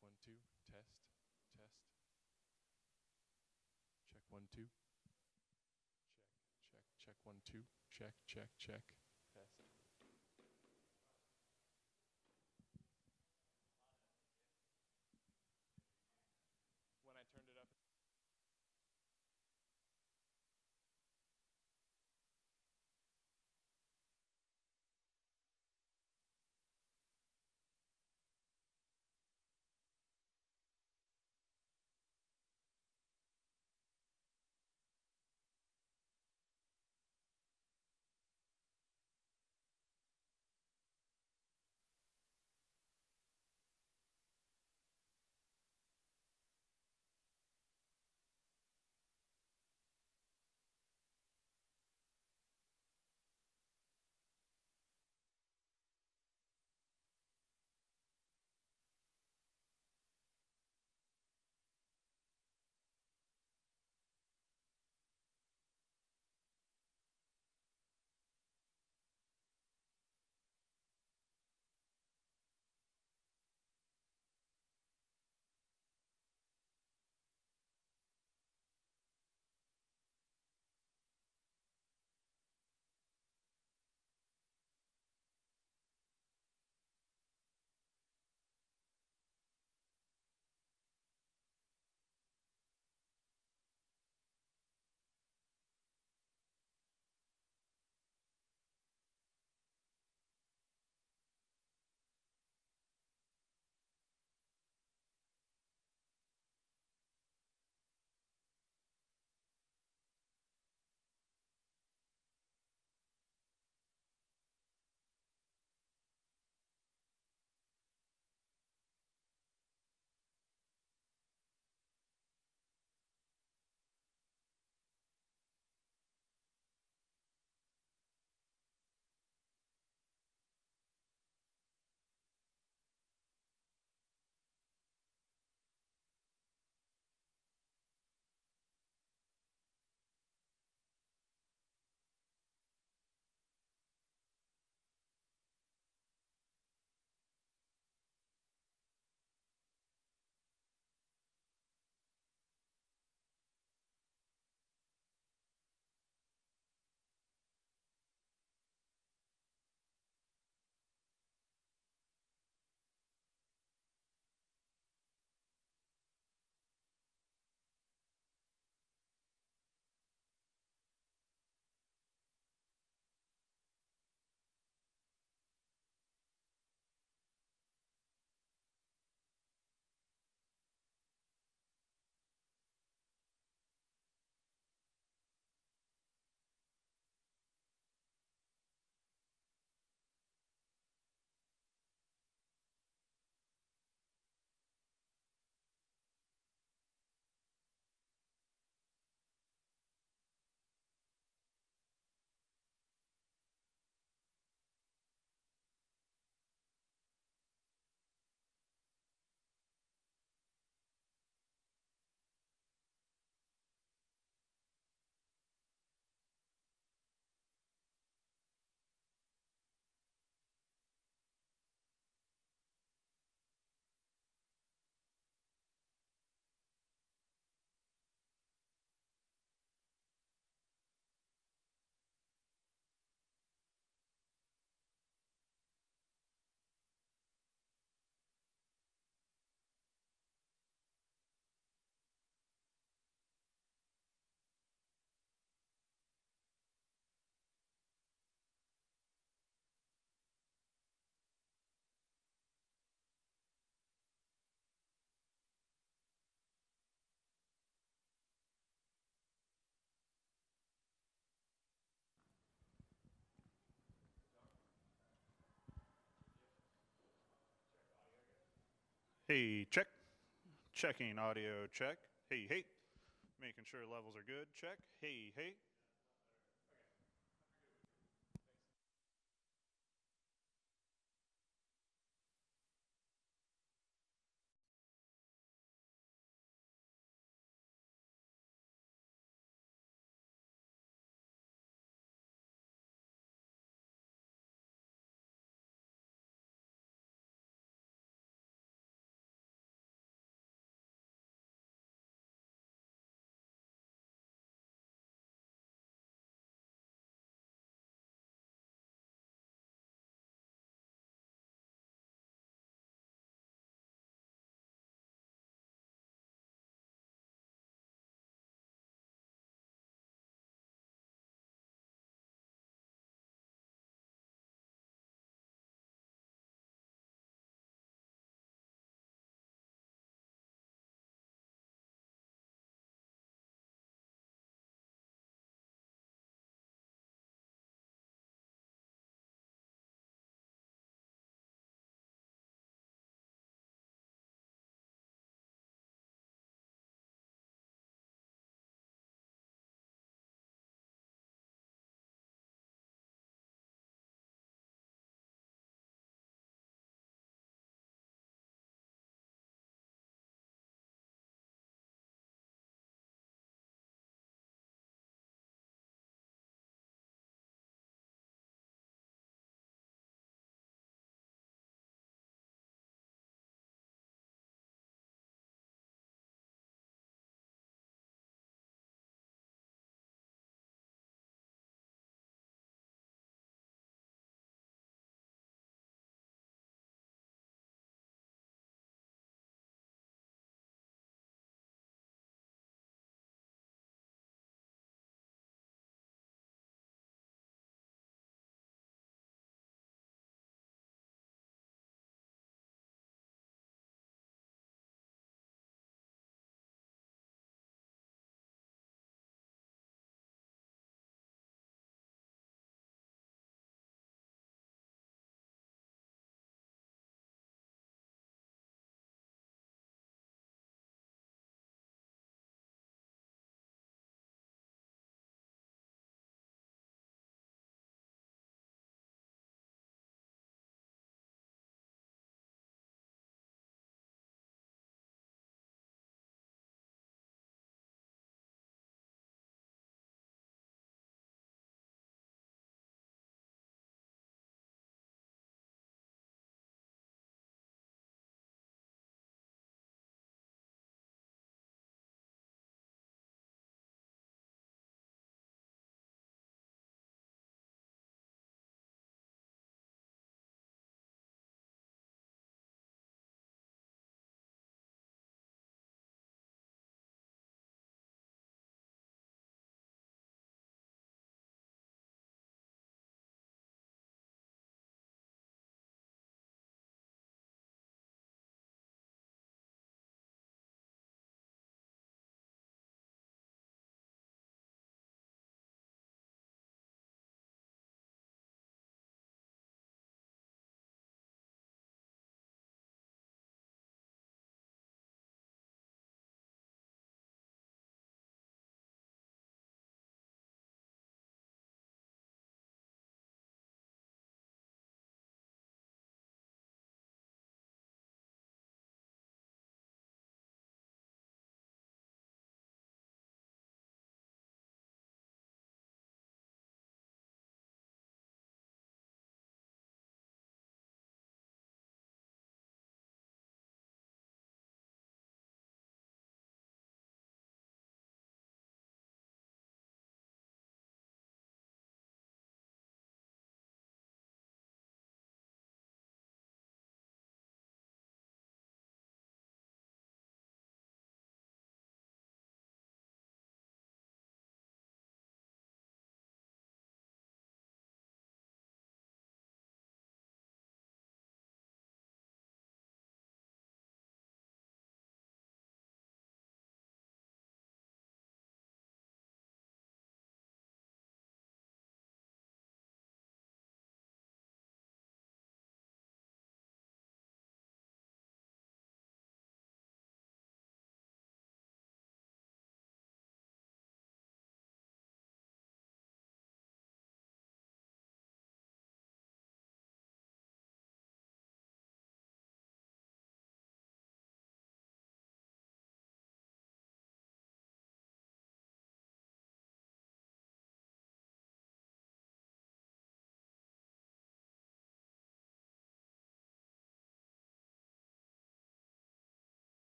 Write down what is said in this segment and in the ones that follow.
1 2 test test. Check 1 2. Check 1 2. Check. Test. When I turned it up. Hey, check. Checking audio check. Hey, hey. Making sure levels are good. Check. Hey, hey.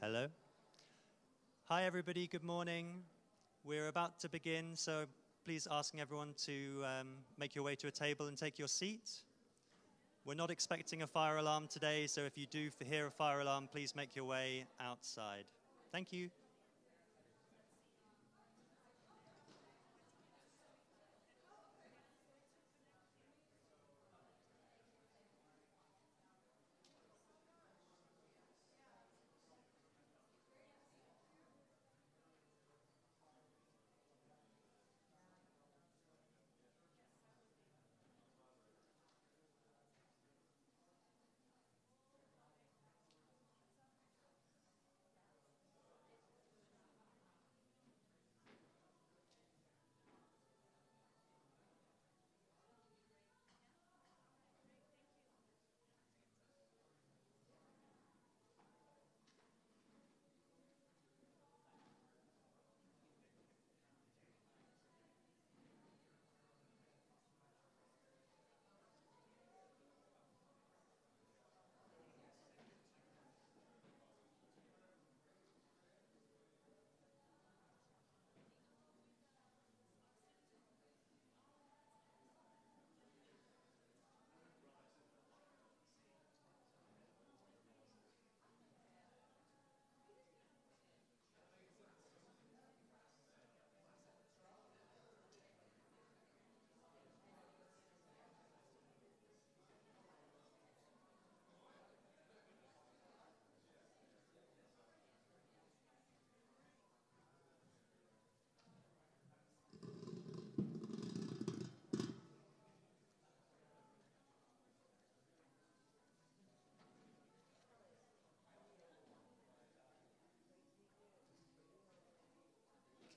Hello. Hi, everybody. Good morning. We're about to begin, so please asking everyone to make your way to a table and take your seat. We're not expecting a fire alarm today, so if you do hear a fire alarm, please make your way outside. Thank you.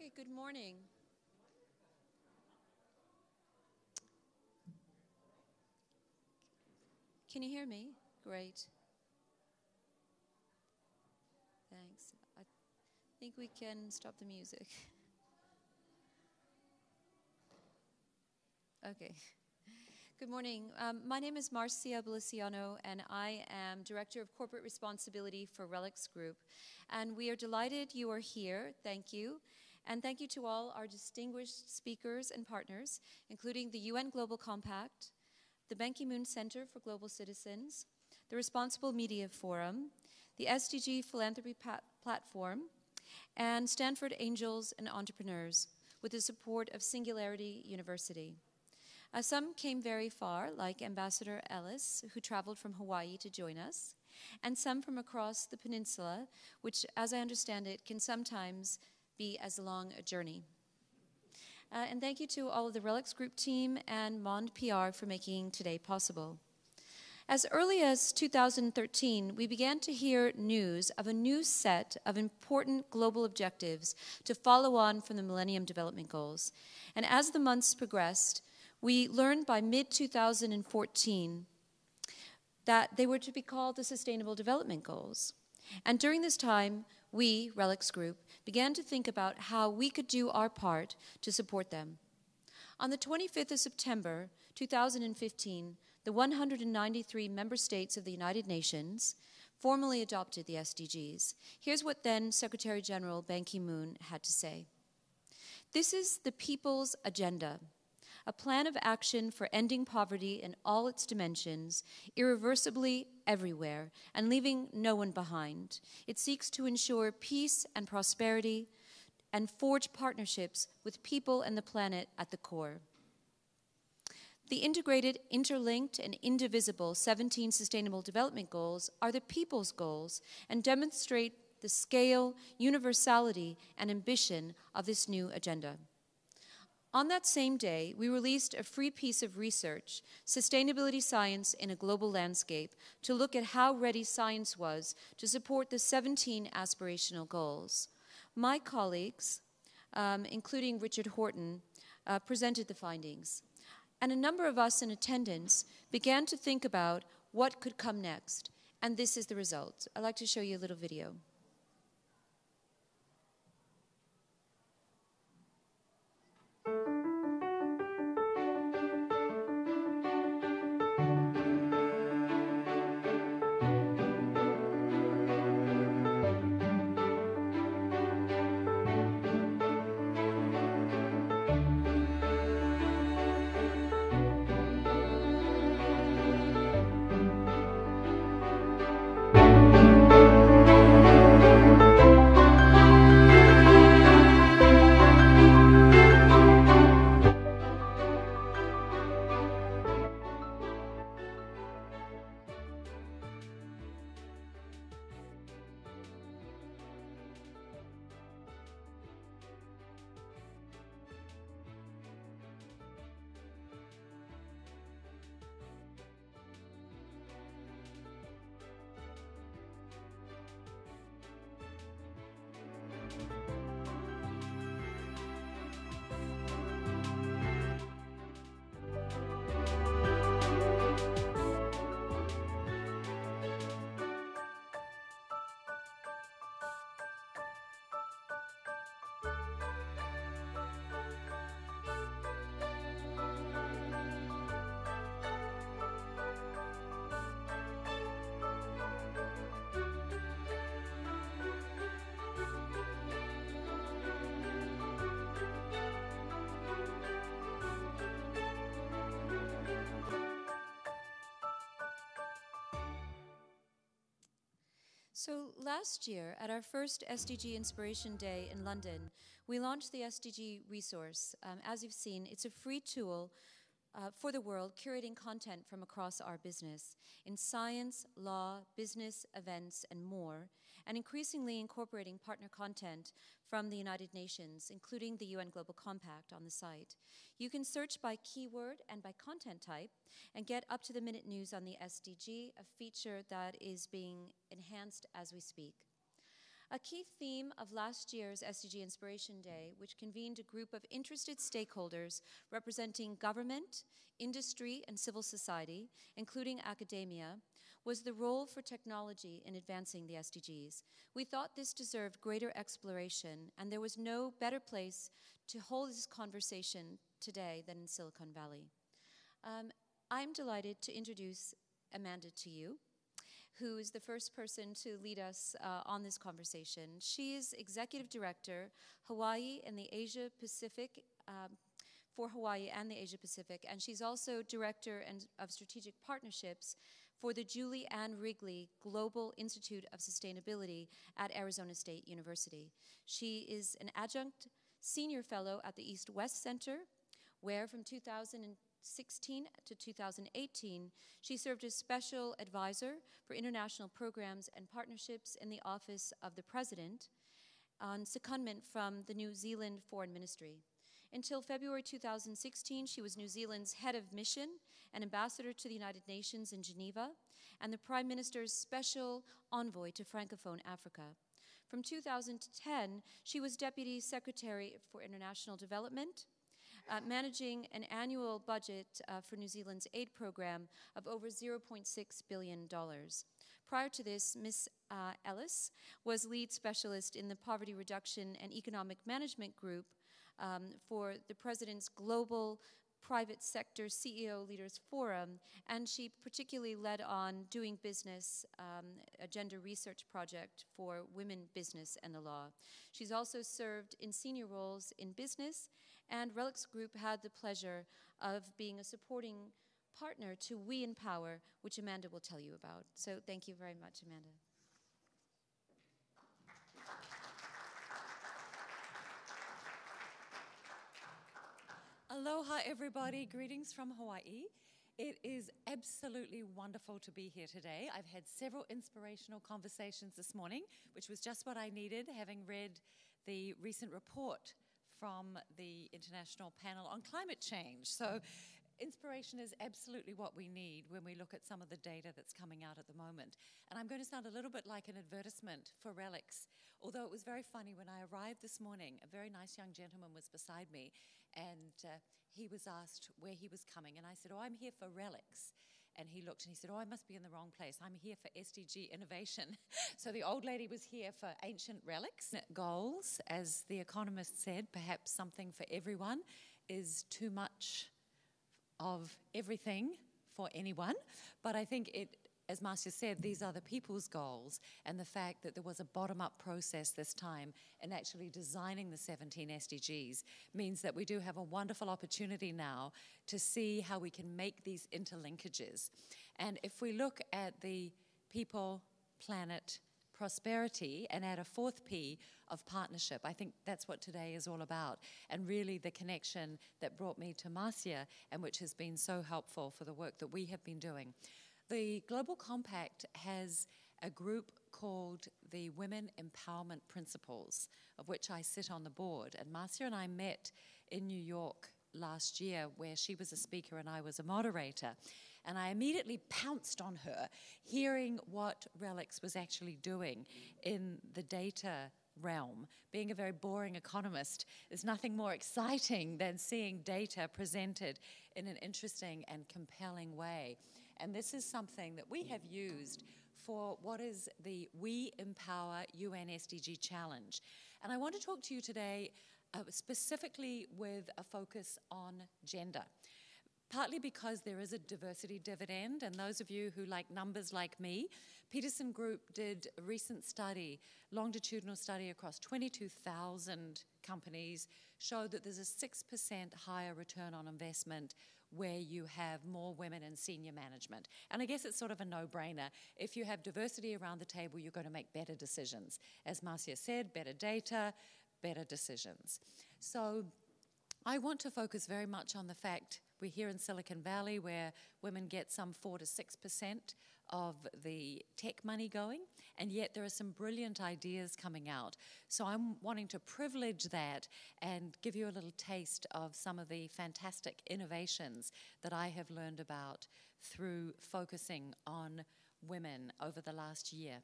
Okay, good morning. Can you hear me? Great. Thanks. I think we can stop the music. Okay. Good morning. My name is Marcia Beliciano, and I am Director of Corporate Responsibility for RELX Group. And we are delighted you are here. Thank you. And thank you to all our distinguished speakers and partners, including the UN Global Compact, the Ban Ki-moon Center for Global Citizens, the Responsible Media Forum, the SDG Philanthropy Platform, and Stanford Angels and Entrepreneurs, with the support of Singularity University. Some came very far, like Ambassador Ellis, who traveled from Hawaii to join us, and some from across the peninsula, which, as I understand it, can sometimes be as long a journey. And thank you to all of the RELX Group team and Mond PR for making today possible. As early as 2013, we began to hear news of a new set of important global objectives to follow on from the Millennium Development Goals. And as the months progressed, we learned by mid-2014 that they were to be called the Sustainable Development Goals. And during this time, we, RELX Group, began to think about how we could do our part to support them. On the 25th of September, 2015, the 193 member states of the United Nations formally adopted the SDGs. Here's what then Secretary General Ban Ki-moon had to say. This is the people's agenda, a plan of action for ending poverty in all its dimensions, irreversibly everywhere, and leaving no one behind. It seeks to ensure peace and prosperity and forge partnerships with people and the planet at the core. The integrated, interlinked, and indivisible 17 Sustainable Development Goals are the people's goals and demonstrate the scale, universality, and ambition of this new agenda. On that same day, we released a free piece of research, Sustainability Science in a Global Landscape, to look at how ready science was to support the 17 aspirational goals. My colleagues, including Richard Horton, presented the findings. And a number of us in attendance began to think about what could come next. And this is the result. I'd like to show you a little video. So last year, at our first SDG Inspiration Day in London, we launched the SDG resource. As you've seen, it's a free tool for the world, curating content from across our business in science, law, business, events, and more, and increasingly incorporating partner content from the United Nations, including the UN Global Compact on the site. You can search by keyword and by content type and get up-to-the-minute news on the SDG, a feature that is being enhanced as we speak. A key theme of last year's SDG Inspiration Day, which convened a group of interested stakeholders representing government, industry, and civil society, including academia, was the role for technology in advancing the SDGs. We thought this deserved greater exploration, and there was no better place to hold this conversation today than in Silicon Valley. I'm delighted to introduce Amanda to you, who is the first person to lead us on this conversation. She is Executive Director, Hawaii and the Asia Pacific, for Hawaii and the Asia Pacific, and she's also Director of Strategic Partnerships for the Julie Ann Wrigley Global Institute of Sustainability at Arizona State University. She is an adjunct senior fellow at the East-West Center, where from 2016 to 2018, she served as special advisor for international programs and partnerships in the Office of the President on secondment from the New Zealand Foreign Ministry. Until February 2016, she was New Zealand's head of mission and ambassador to the United Nations in Geneva, and the Prime Minister's special envoy to Francophone Africa. From 2010, she was Deputy Secretary for International Development, managing an annual budget for New Zealand's aid program of over $0.6 billion. Prior to this, Ms. Ellis was lead specialist in the Poverty Reduction and Economic Management Group for the President's Global Private Sector CEO Leaders Forum, and she particularly led on Doing Business, a gender research project for women, business, and the law. She's also served in senior roles in business, and RELX Group had the pleasure of being a supporting partner to We Empower, which Amanda will tell you about. So thank you very much, Amanda. Aloha, everybody. Greetings from Hawaii. It is absolutely wonderful to be here today. I've had several inspirational conversations this morning, which was just what I needed, having read the recent report from the International Panel on Climate Change. So inspiration is absolutely what we need when we look at some of the data that's coming out at the moment. And I'm going to sound a little bit like an advertisement for RELX, although it was very funny when I arrived this morning. A very nice young gentleman was beside me, and he was asked where he was coming. And I said, oh, I'm here for RELX. And he looked and he said, oh, I must be in the wrong place. I'm here for SDG innovation. So the old lady was here for ancient RELX. Goals, as the economist said, perhaps something for everyone is too much of everything for anyone. But I think it, as Marcia said, these are the people's goals, and the fact that there was a bottom-up process this time in actually designing the 17 SDGs means that we do have a wonderful opportunity now to see how we can make these interlinkages. And if we look at the people, planet, prosperity, and add a fourth P of partnership, I think that's what today is all about, and really the connection that brought me to Marcia, and which has been so helpful for the work that we have been doing. The Global Compact has a group called the Women Empowerment Principles, of which I sit on the board. And Marcia and I met in New York last year, where she was a speaker and I was a moderator. And I immediately pounced on her, hearing what RELX was actually doing in the data realm. Being a very boring economist, there's nothing more exciting than seeing data presented in an interesting and compelling way. And this is something that we have used for what is the We Empower UN SDG Challenge. And I want to talk to you today specifically with a focus on gender. Partly because there is a diversity dividend, and those of you who like numbers like me, Peterson Group did a recent study, longitudinal study across 22,000 companies, showed that there's a 6% higher return on investment where you have more women in senior management. And I guess it's sort of a no-brainer. If you have diversity around the table, you're going to make better decisions. As Marcia said, better data, better decisions. So I want to focus very much on the fact we're here in Silicon Valley where women get some 4 to 6% of the tech money going, and yet there are some brilliant ideas coming out. So I'm wanting to privilege that and give you a little taste of some of the fantastic innovations that I have learned about through focusing on women over the last year.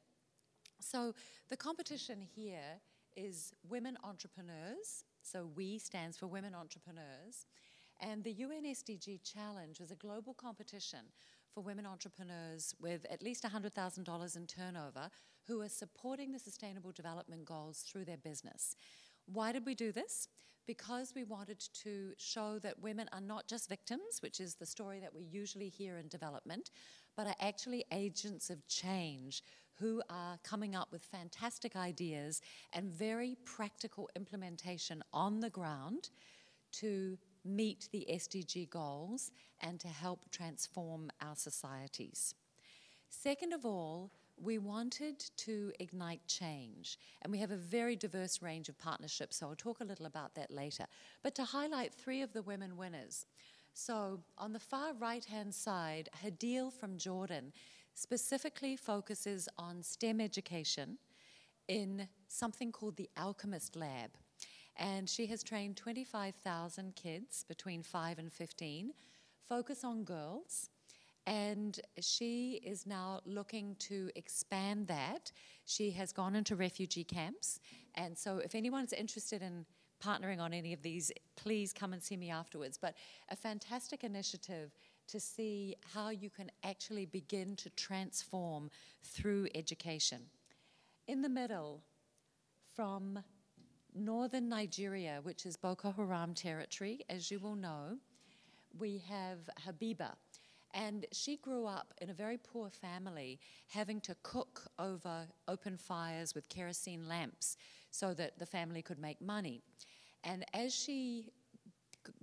So the competition here is Women Entrepreneurs. So WE stands for Women Entrepreneurs. And the UN SDG Challenge was a global competition for women entrepreneurs with at least $100,000 in turnover who are supporting the Sustainable Development Goals through their business. Why did we do this? Because we wanted to show that women are not just victims, which is the story that we usually hear in development, but are actually agents of change who are coming up with fantastic ideas and very practical implementation on the ground to meet the SDG goals and to help transform our societies. Second of all, we wanted to ignite change, and we have a very diverse range of partnerships, so I'll talk a little about that later. But to highlight 3 of the women winners. So on the far right-hand side, Hadil from Jordan specifically focuses on STEM education in something called the Alchemist Lab. And she has trained 25,000 kids between 5 and 15, focus on girls, and she is now looking to expand that. She has gone into refugee camps, and so if anyone's interested in partnering on any of these, please come and see me afterwards. But a fantastic initiative to see how you can actually begin to transform through education. In the middle, from northern Nigeria, which is Boko Haram territory, as you will know, we have Habiba. And she grew up in a very poor family, having to cook over open fires with kerosene lamps so that the family could make money. And as she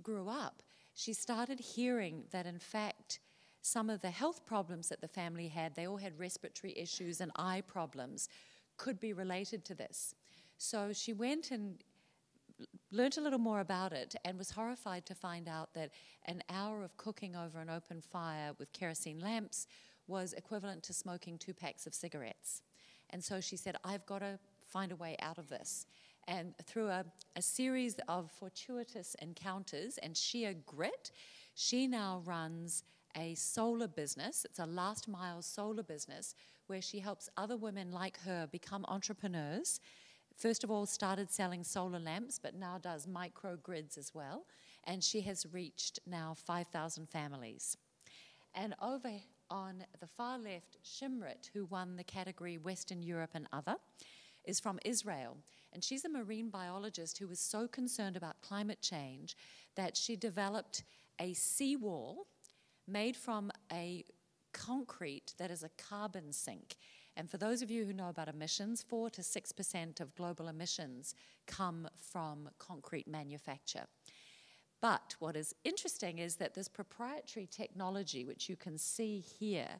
grew up, she started hearing that, in fact, some of the health problems that the family had, they all had respiratory issues and eye problems, could be related to this. So she went and learned a little more about it and was horrified to find out that an hour of cooking over an open fire with kerosene lamps was equivalent to smoking 2 packs of cigarettes. And so she said, I've got to find a way out of this. And through a series of fortuitous encounters and sheer grit, she now runs a solar business. It's a last mile solar business where she helps other women like her become entrepreneurs. First of all, started selling solar lamps, but now does microgrids as well. And she has reached now 5,000 families. And over on the far left, Shimrit, who won the category Western Europe and Other, is from Israel. And she's a marine biologist who was so concerned about climate change that she developed a seawall made from a concrete that is a carbon sink. And for those of you who know about emissions, 4 to 6% of global emissions come from concrete manufacture. But what is interesting is that this proprietary technology, which you can see here,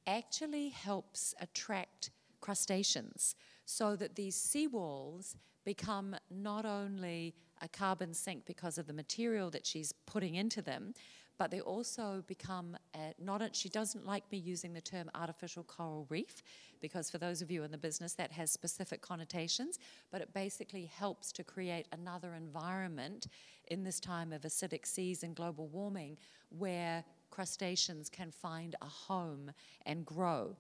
actually helps attract crustaceans so that these seawalls become not only a carbon sink because of the material that she's putting into them, but they also become, she doesn't like me using the term artificial coral reef, because for those of you in the business, that has specific connotations, but it basically helps to create another environment in this time of acidic seas and global warming where crustaceans can find a home and grow.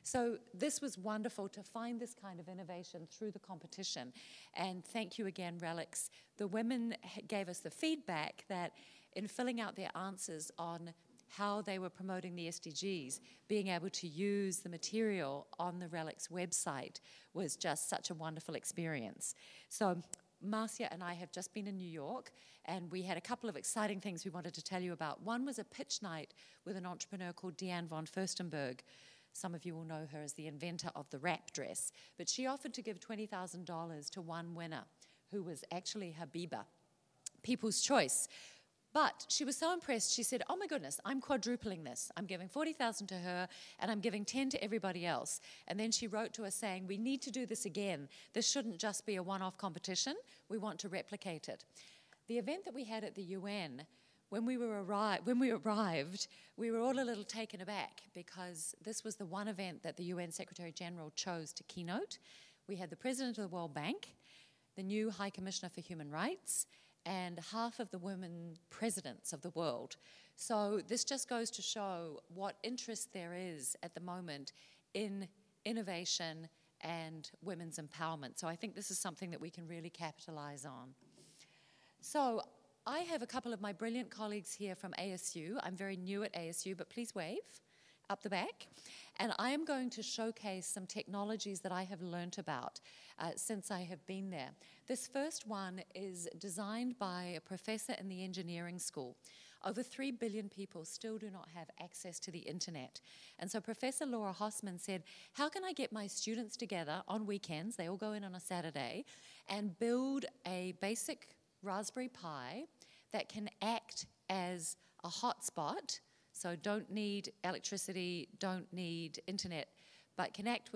So this was wonderful to find this kind of innovation through the competition. And thank you again, RELX. The women gave us the feedback that in filling out their answers on how they were promoting the SDGs, being able to use the material on the RELX website was just such a wonderful experience. So Marcia and I have just been in New York, and we had a couple of exciting things we wanted to tell you about. One was a pitch night with an entrepreneur called Deanne von Furstenberg. Some of you will know her as the inventor of the wrap dress. But she offered to give $20,000 to one winner, who was actually Habiba. People's choice. But she was so impressed, she said, oh my goodness, I'm quadrupling this. I'm giving 40,000 to her, and I'm giving 10 to everybody else. And then she wrote to us saying, we need to do this again. This shouldn't just be a one-off competition. We want to replicate it. The event that we had at the UN, when we arrived, we were all a little taken aback because this was the one event that the UN Secretary General chose to keynote. We had the President of the World Bank, the new High Commissioner for Human Rights, and half of the women presidents of the world. So this just goes to show what interest there is at the moment in innovation and women's empowerment. So I think this is something that we can really capitalize on. So I have a couple of my brilliant colleagues here from ASU. I'm very new at ASU, but please wave up the back. And I am going to showcase some technologies that I have learnt about since I have been there. This first one is designed by a professor in the engineering school. Over 3 billion people still do not have access to the internet. And so Professor Laura Hossman said, how can I get my students together on weekends, they all go in on a Saturday, and build a basic Raspberry Pi that can act as a hotspot, so don't need electricity, don't need internet, but can act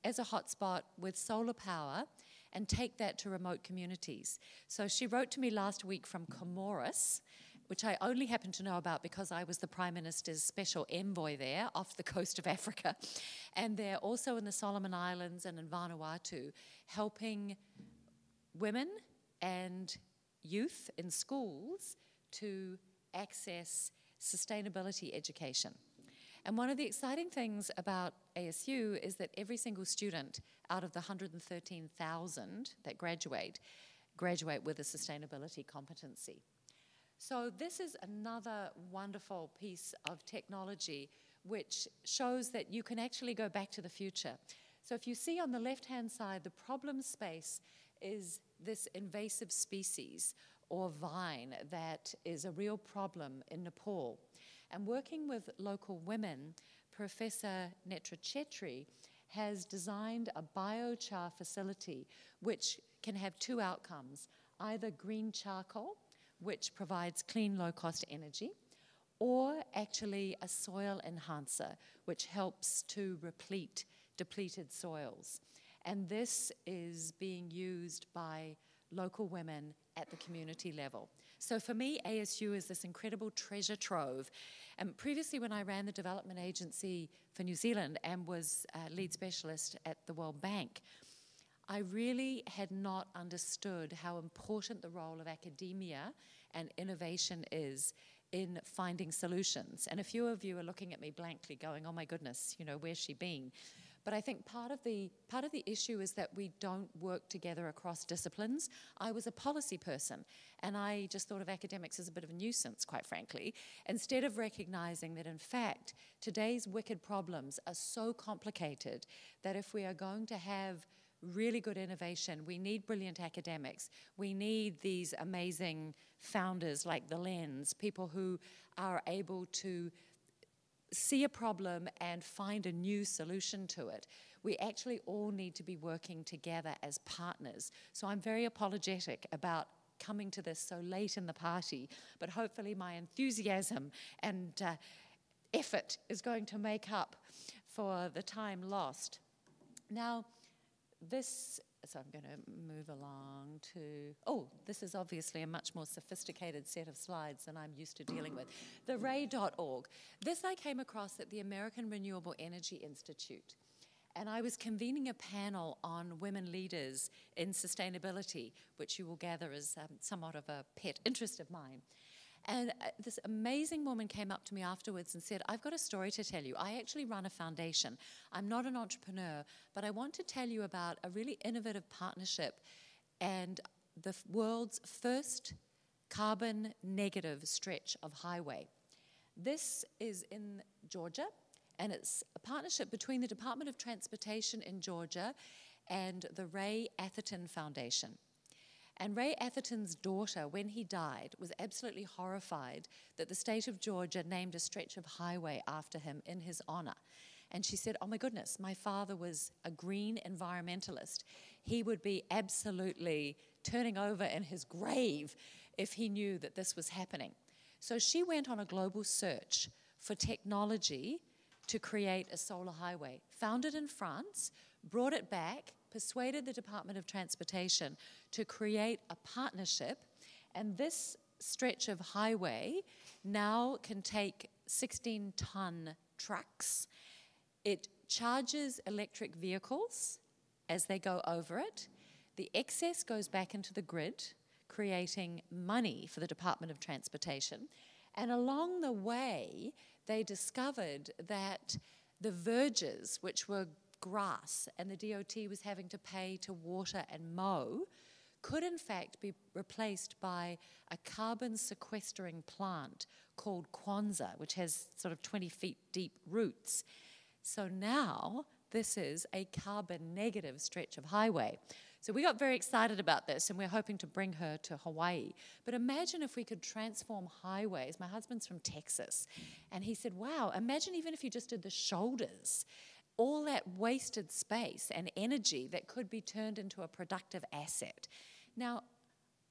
as a hotspot with solar power and take that to remote communities. So she wrote to me last week from Comoros, which I only happen to know about because I was the Prime Minister's special envoy there off the coast of Africa. And they're also in the Solomon Islands and in Vanuatu, helping women and youth in schools to access sustainability education. And one of the exciting things about ASU is that every single student out of the 113,000 that graduate with a sustainability competency. So this is another wonderful piece of technology which shows that you can actually go back to the future. So if you see on the left-hand side, the problem space is this invasive species or vine that is a real problem in Nepal. And working with local women, Professor Netra Chetri has designed a biochar facility which can have two outcomes, either green charcoal, which provides clean, low-cost energy, or actually a soil enhancer, which helps to replete depleted soils. And this is being used by local women at the community level. So for me, ASU is this incredible treasure trove. And previously when I ran the development agency for New Zealand and was lead specialist at the World Bank, I really had not understood how important the role of academia and innovation is in finding solutions. And a few of you are looking at me blankly going, oh my goodness, you know, where's she been? But I think part of the issue is that we don't work together across disciplines. I was a policy person, and I just thought of academics as a bit of a nuisance, quite frankly, instead of recognizing that, in fact, today's wicked problems are so complicated that if we are going to have really good innovation, we need brilliant academics. We need these amazing founders like the Lens, people who are able to see a problem and find a new solution to it. We actually all need to be working together as partners. So I'm very apologetic about coming to this so late in the party, but hopefully my enthusiasm and effort is going to make up for the time lost. Now, so I'm going to move along to, this is obviously a much more sophisticated set of slides than I'm used to dealing with. The RELX. This I came across at the American Renewable Energy Institute. And I was convening a panel on women leaders in sustainability, which you will gather is somewhat of a pet interest of mine. And this amazing woman came up to me afterwards and said, I've got a story to tell you. I actually run a foundation. I'm not an entrepreneur, but I want to tell you about a really innovative partnership and the world's first carbon negative stretch of highway. This is in Georgia, and it's a partnership between the Department of Transportation in Georgia and the Ray Atherton Foundation. And Ray Atherton's daughter, when he died, was absolutely horrified that the state of Georgia named a stretch of highway after him in his honor. And she said, oh my goodness, my father was a green environmentalist. He would be absolutely turning over in his grave if he knew that this was happening. So she went on a global search for technology to create a solar highway, found it in France, brought it back, persuaded the Department of Transportation to create a partnership, and this stretch of highway now can take 16-ton trucks. It charges electric vehicles as they go over it. The excess goes back into the grid, creating money for the Department of Transportation. And along the way, they discovered that the verges, which were grass and the DOT was having to pay to water and mow, could in fact be replaced by a carbon sequestering plant called Kwanzaa, which has sort of 20 feet deep roots. So now this is a carbon negative stretch of highway. So we got very excited about this, and we're hoping to bring her to Hawaii. But imagine if we could transform highways. My husband's from Texas, and he said, wow, imagine even if you just did the shoulders, all that wasted space and energy that could be turned into a productive asset. Now,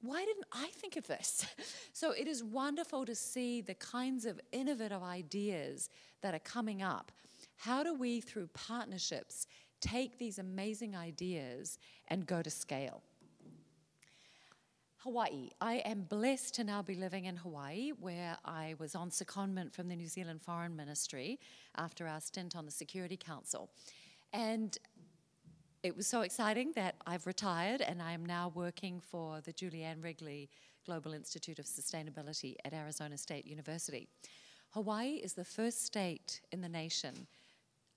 why didn't I think of this? So it is wonderful to see the kinds of innovative ideas that are coming up. How do we, through partnerships, take these amazing ideas and go to scale? Hawaii. I am blessed to now be living in Hawaii, where I was on secondment from the New Zealand Foreign Ministry after our stint on the Security Council. And it was so exciting that I've retired and I am now working for the Julianne Wrigley Global Institute of Sustainability at Arizona State University. Hawaii is the first state in the nation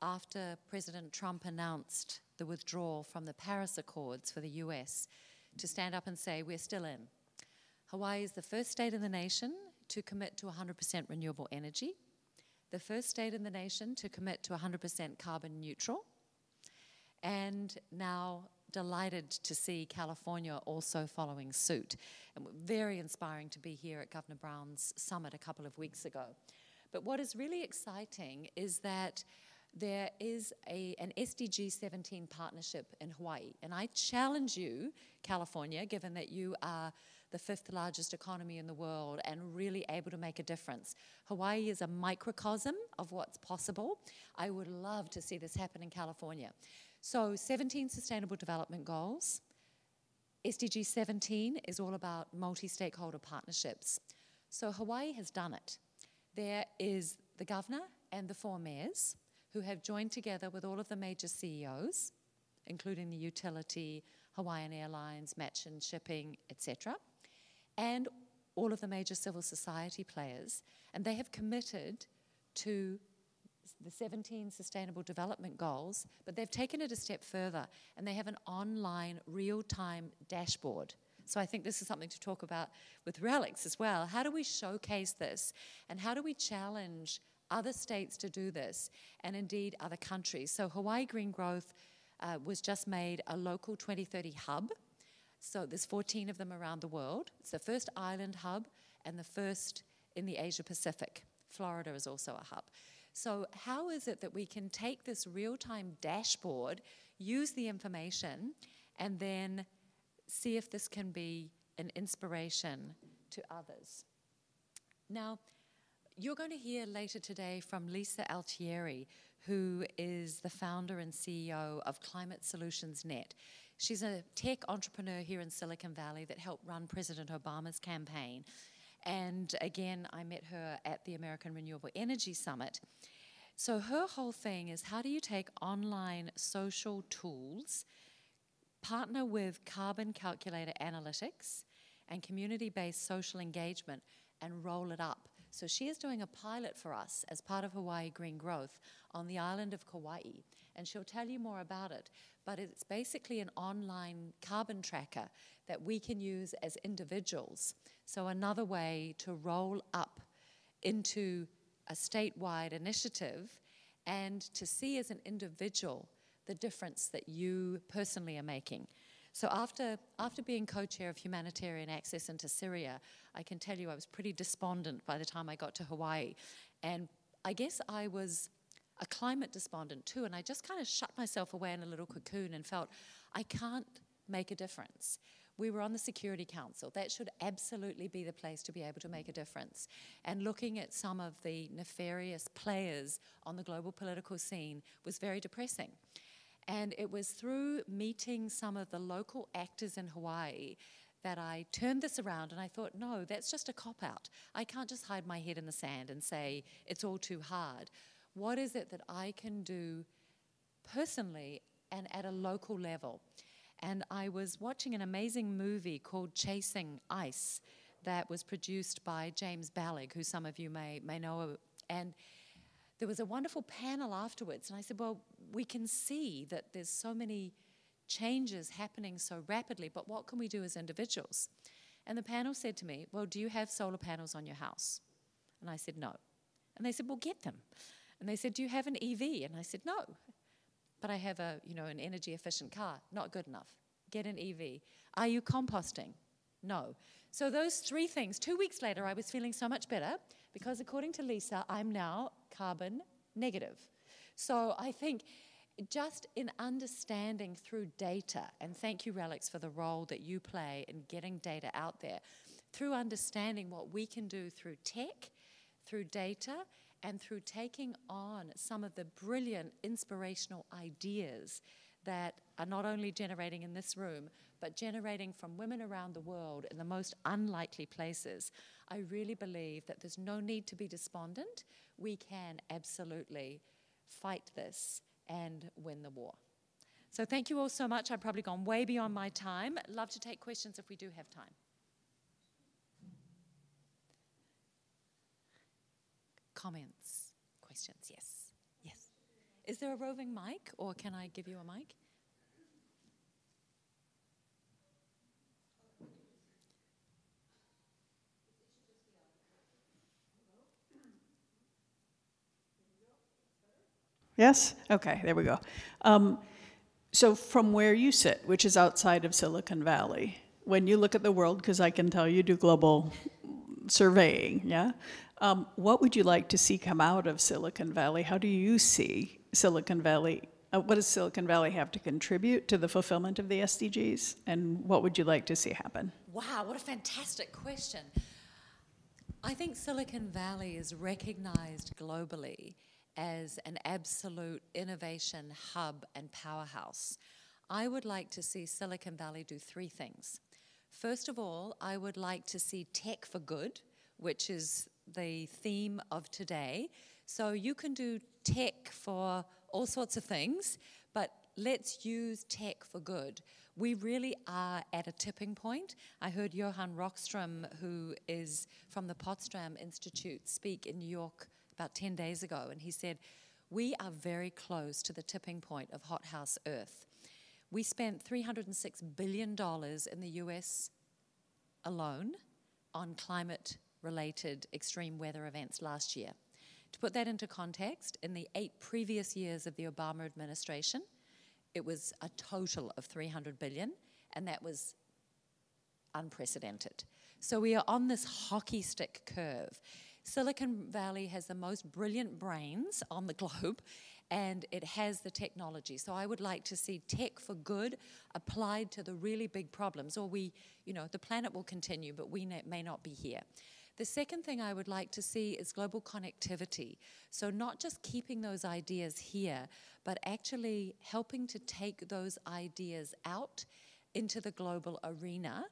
after President Trump announced the withdrawal from the Paris Accords for the US to stand up and say, we're still in. Hawaii is the first state in the nation to commit to 100% renewable energy, the first state in the nation to commit to 100% carbon neutral, and now delighted to see California also following suit. And very inspiring to be here at Governor Brown's summit a couple of weeks ago. But what is really exciting is that there is an SDG 17 partnership in Hawaii. And I challenge you, California, given that you are the 5th largest economy in the world and really able to make a difference. Hawaii is a microcosm of what's possible. I would love to see this happen in California. So 17 Sustainable Development Goals. SDG 17 is all about multi-stakeholder partnerships. So Hawaii has done it. There is the governor and the 4 mayors who have joined together with all of the major CEOs, including the utility, Hawaiian Airlines, Matchin Shipping, etc., and all of the major civil society players. And they have committed to the 17 Sustainable Development Goals, but they've taken it a step further, and they have an online real-time dashboard. So I think this is something to talk about with RELX as well. How do we showcase this, and how do we challenge other states to do this, and indeed other countries? So Hawaii Green Growth was just made a local 2030 hub. So there's 14 of them around the world. It's the first island hub and the first in the Asia Pacific. Florida is also a hub. So how is it that we can take this real-time dashboard, use the information, and then see if this can be an inspiration to others? Now, you're going to hear later today from Lisa Altieri, who is the founder and CEO of Climate Solutions Net. She's a tech entrepreneur here in Silicon Valley that helped run President Obama's campaign. And again, I met her at the American Renewable Energy Summit. So her whole thing is, how do you take online social tools, partner with carbon calculator analytics and community-based social engagement, and roll it up? So she is doing a pilot for us as part of Hawaii Green Growth on the island of Kauai, and she'll tell you more about it. But it's basically an online carbon tracker that we can use as individuals. So another way to roll up into a statewide initiative and to see as an individual the difference that you personally are making. So after being co-chair of humanitarian access into Syria, I can tell you I was pretty despondent by the time I got to Hawaii. And I guess I was a climate despondent too, and I just kind of shut myself away in a little cocoon and felt I can't make a difference. We were on the Security Council. That should absolutely be the place to be able to make a difference. And looking at some of the nefarious players on the global political scene was very depressing. And it was through meeting some of the local actors in Hawaii that I turned this around and I thought, no, that's just a cop-out. I can't just hide my head in the sand and say it's all too hard. What is it that I can do personally and at a local level? And I was watching an amazing movie called Chasing Ice that was produced by James Ballig, who some of you may know. And there was a wonderful panel afterwards. And I said, well, we can see that there's so many changes happening so rapidly, but what can we do as individuals? And the panel said to me, well, do you have solar panels on your house? And I said, no. And they said, well, get them. And they said, do you have an EV? And I said, no. But I have an energy efficient car. Not good enough. Get an EV. Are you composting? No. So those three things, 2 weeks later, I was feeling so much better because according to Lisa, I'm now carbon negative. So I think just in understanding through data, and thank you, RELX, for the role that you play in getting data out there, through understanding what we can do through tech, through data, and through taking on some of the brilliant inspirational ideas that are not only generating in this room, but generating from women around the world in the most unlikely places, I really believe that there's no need to be despondent. We can absolutely fight this and win the war. So thank you all so much. I've probably gone way beyond my time. Love to take questions if we do have time. Comments, questions, yes. Yes. Is there a roving mic, or can I give you a mic? Yes? Okay, there we go. So from where you sit, which is outside of Silicon Valley, when you look at the world, because I can tell you do global surveying, yeah? What would you like to see come out of Silicon Valley? How do you see Silicon Valley? What does Silicon Valley have to contribute to the fulfillment of the SDGs? And what would you like to see happen? Wow, what a fantastic question. I think Silicon Valley is recognized globally as an absolute innovation hub and powerhouse. I would like to see Silicon Valley do three things. First of all, I would like to see tech for good, which is the theme of today. So you can do tech for all sorts of things, but let's use tech for good. We really are at a tipping point. I heard Johan Rockström, who is from the Potsdam Institute, speak in New York about 10 days ago, and he said, we are very close to the tipping point of hothouse Earth. We spent $306 billion in the US alone on climate-related extreme weather events last year. To put that into context, in the 8 previous years of the Obama administration, it was a total of $300 billion, and that was unprecedented. So we are on this hockey stick curve. Silicon Valley has the most brilliant brains on the globe, and it has the technology. So I would like to see tech for good applied to the really big problems, or the planet will continue, but we may not be here. The second thing I would like to see is global connectivity. So not just keeping those ideas here, but actually helping to take those ideas out into the global arena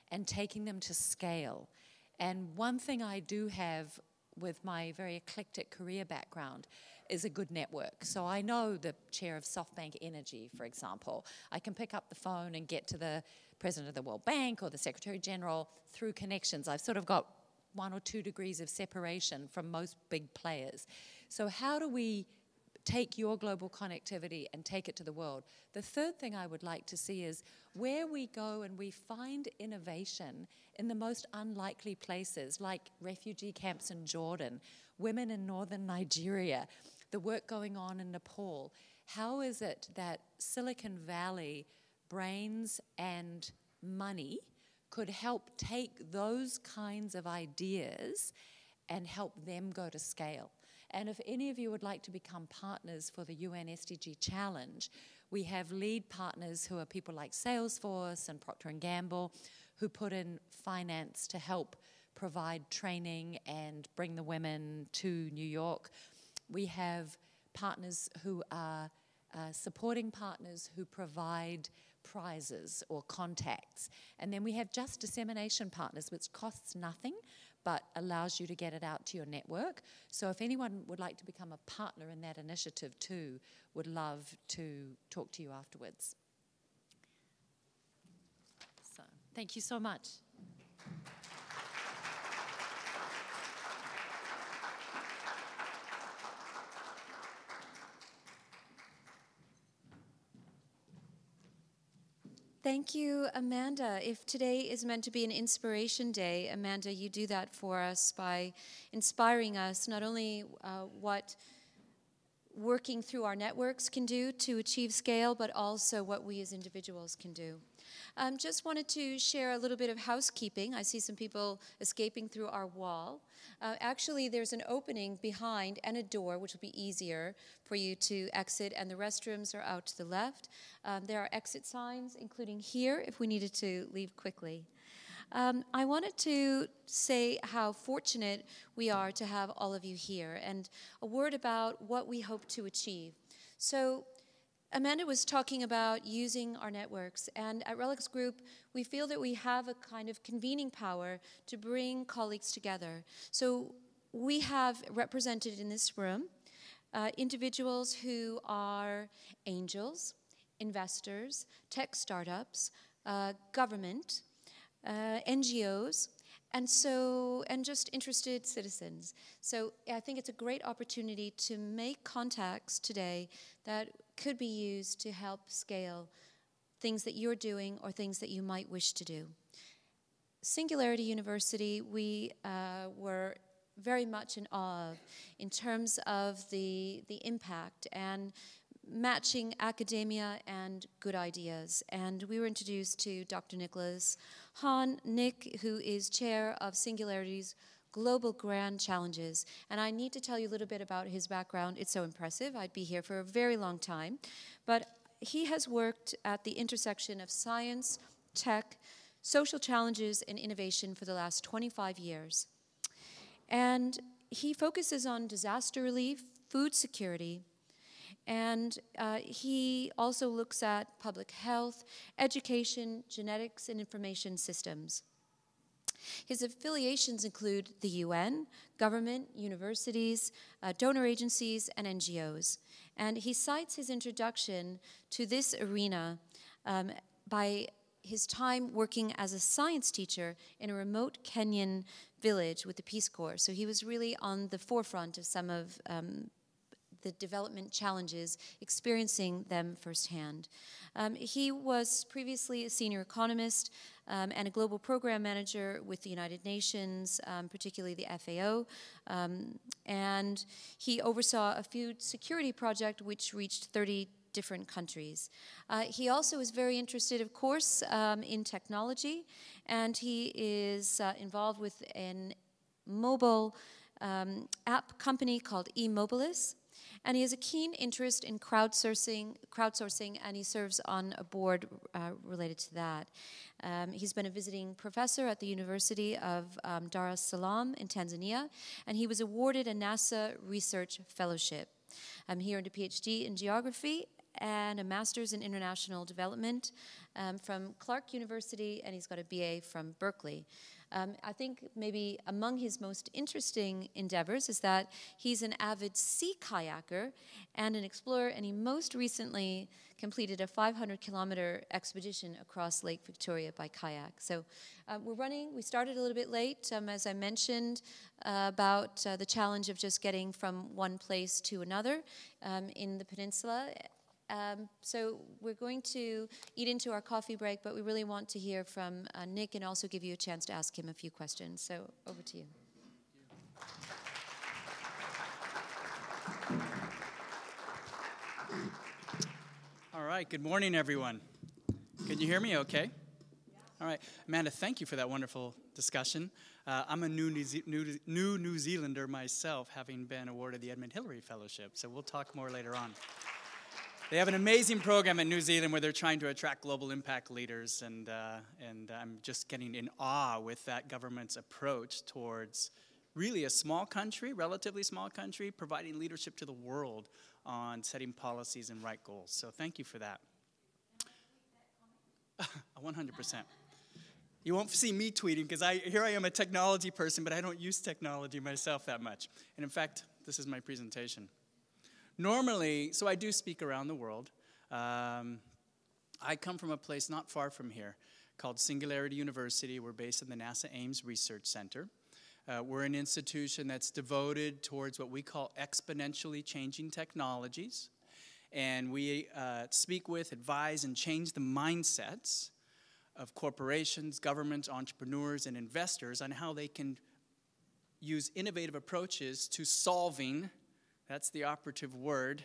and taking them to scale. And one thing I do have with my very eclectic career background is a good network. So I know the chair of SoftBank Energy, for example. I can pick up the phone and get to the president of the World Bank or the Secretary General through connections. I've sort of got 1 or 2 degrees of separation from most big players. So how do we take your global connectivity and take it to the world? The third thing I would like to see is where we go and we find innovation in the most unlikely places, like refugee camps in Jordan, women in northern Nigeria, the work going on in Nepal. How is it that Silicon Valley brains and money could help take those kinds of ideas and help them go to scale? And if any of you would like to become partners for the UN SDG Challenge, We have lead partners who are people like Salesforce and Procter & Gamble, who put in finance to help provide training and bring the women to New York. We have partners who are supporting partners who provide prizes or contacts. And then we have just dissemination partners, which costs nothing, but allows you to get it out to your network. So if anyone would like to become a partner in that initiative too, would love to talk to you afterwards. So thank you so much. Thank you, Amanda. If today is meant to be an inspiration day, Amanda, you do that for us by inspiring us not only what working through our networks can do to achieve scale, but also what we as individuals can do. Just wanted to share a little bit of housekeeping. I see some people escaping through our wall. Actually, there's an opening behind and a door, which will be easier for you to exit, and the restrooms are out to the left. There are exit signs, including here, if we needed to leave quickly. I wanted to say how fortunate we are to have all of you here, and a word about what we hope to achieve. So Amanda was talking about using our networks, and at RELX Group, we feel that we have a kind of convening power to bring colleagues together. So we have represented in this room individuals who are angels, investors, tech startups, government, NGOs, and just interested citizens. So I think it's a great opportunity to make contacts today that could be used to help scale things that you're doing or things that you might wish to do. Singularity University, we were very much in awe of in terms of the impact and matching academia and good ideas. And we were introduced to Dr. Nicholas Hahn, Nick, who is chair of Singularity's Global Grand Challenges. And I need to tell you a little bit about his background. It's so impressive. I'd be here for a very long time. But he has worked at the intersection of science, tech, social challenges, and innovation for the last 25 years. And he focuses on disaster relief, food security, and he also looks at public health, education, genetics, and information systems. His affiliations include the UN, government, universities, donor agencies, and NGOs. And he cites his introduction to this arena by his time working as a science teacher in a remote Kenyan village with the Peace Corps. So he was really on the forefront of some of the development challenges, experiencing them firsthand. He was previously a senior economist and a global program manager with the United Nations, particularly the FAO, and he oversaw a food security project which reached 30 different countries. He also is very interested, of course, in technology, and he is involved with a mobile app company called eMobilis. And he has a keen interest in crowdsourcing, and he serves on a board related to that. He's been a visiting professor at the University of Dar es Salaam in Tanzania, and he was awarded a NASA Research Fellowship. He earned a PhD in geography and a master's in international development from Clark University, and he's got a BA from Berkeley. I think maybe among his most interesting endeavors is that he's an avid sea kayaker and an explorer, and he most recently completed a 500-kilometer expedition across Lake Victoria by kayak. So we started a little bit late, as I mentioned, about the challenge of just getting from one place to another in the peninsula. So we're going to eat into our coffee break, but we really want to hear from Nick and also give you a chance to ask him a few questions. So over to you. All right, good morning, everyone. Can you hear me okay? All right, Amanda, thank you for that wonderful discussion. I'm a new New Zealander myself, having been awarded the Edmund Hillary Fellowship, so we'll talk more later on. They have an amazing program in New Zealand where they're trying to attract global impact leaders, and I'm just getting in awe with that government's approach towards really a small country, relatively small country, providing leadership to the world on setting policies and right goals. So thank you for that. 100%. You won't see me tweeting because here I am a technology person, but I don't use technology myself that much. And in fact, this is my presentation. Normally, so I do speak around the world. I come from a place not far from here called Singularity University. We're based in the NASA Ames Research Center. We're an institution that's devoted towards what we call exponentially changing technologies. And we speak with, advise, and change the mindsets of corporations, governments, entrepreneurs, and investors on how they can use innovative approaches to solving, that's the operative word,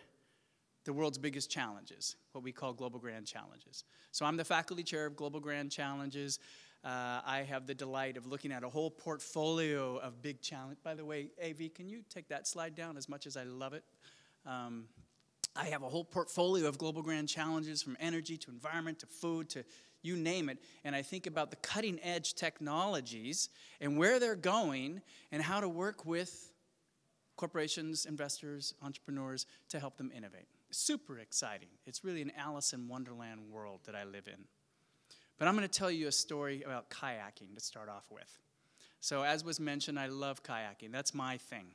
the world's biggest challenges, what we call global grand challenges. So I'm the faculty chair of Global Grand Challenges. I have the delight of looking at a whole portfolio of big challenges. By the way, AV, can you take that slide down as much as I love it? I have a whole portfolio of global grand challenges from energy to environment to food to you name it. And I think about the cutting edge technologies and where they're going and how to work with corporations, investors, entrepreneurs to help them innovate. Super exciting. It's really an Alice in Wonderland world that I live in. But I'm going to tell you a story about kayaking to start off with. So as was mentioned, I love kayaking. That's my thing.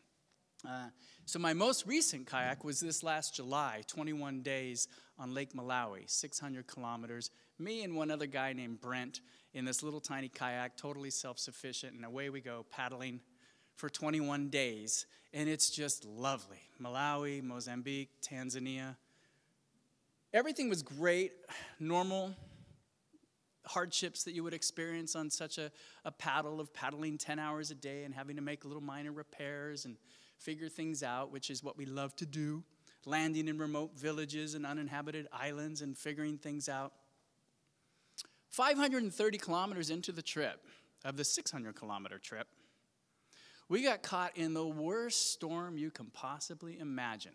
So my most recent kayak was this last July, 21 days on Lake Malawi, 600 kilometers. Me and one other guy named Brent in this little tiny kayak, totally self-sufficient, and away we go paddling for 21 days. And it's just lovely. Malawi, Mozambique, Tanzania. Everything was great, normal hardships that you would experience on such a paddle of paddling 10 hours a day and having to make little minor repairs and figure things out, which is what we love to do, landing in remote villages and uninhabited islands and figuring things out. 530 kilometers into the trip, of the 600-kilometer trip, we got caught in the worst storm you can possibly imagine,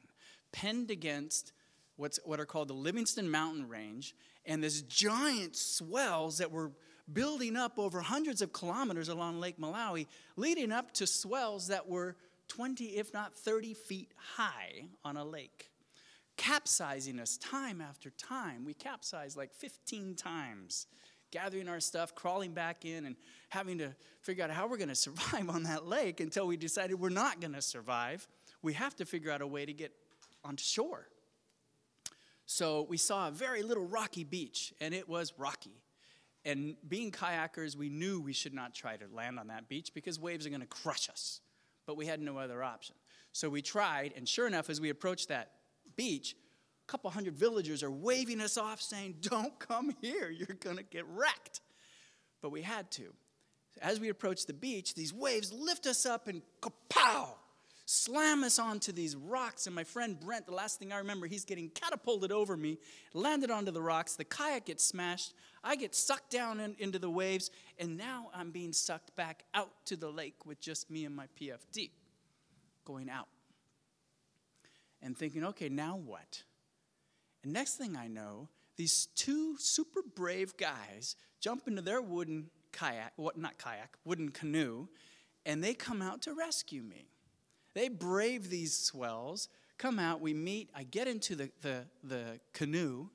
penned against what are called the Livingston Mountain Range, and this giant swells that were building up over hundreds of kilometers along Lake Malawi, leading up to swells that were 20, if not 30 feet high on a lake, capsizing us time after time. We capsized like 15 times, gathering our stuff, crawling back in, and having to figure out how we're going to survive on that lake until we decided we're not going to survive. We have to figure out a way to get onto shore. So we saw a very little rocky beach, and it was rocky. And being kayakers, we knew we should not try to land on that beach because waves are going to crush us. But we had no other option. So we tried, and sure enough, as we approached that beach, a couple hundred villagers are waving us off saying, "Don't come here, you're going to get wrecked." But we had to. As we approached the beach, these waves lift us up and kapow! Slam us onto these rocks, and my friend Brent, the last thing I remember, he's getting catapulted over me, landed onto the rocks, the kayak gets smashed, I get sucked down into the waves, and now I'm being sucked back out to the lake with just me and my PFD going out. And thinking, okay, now what? And next thing I know, these two super brave guys jump into their wooden canoe, and they come out to rescue me. They brave these swells, come out, we meet, I get into the canoe,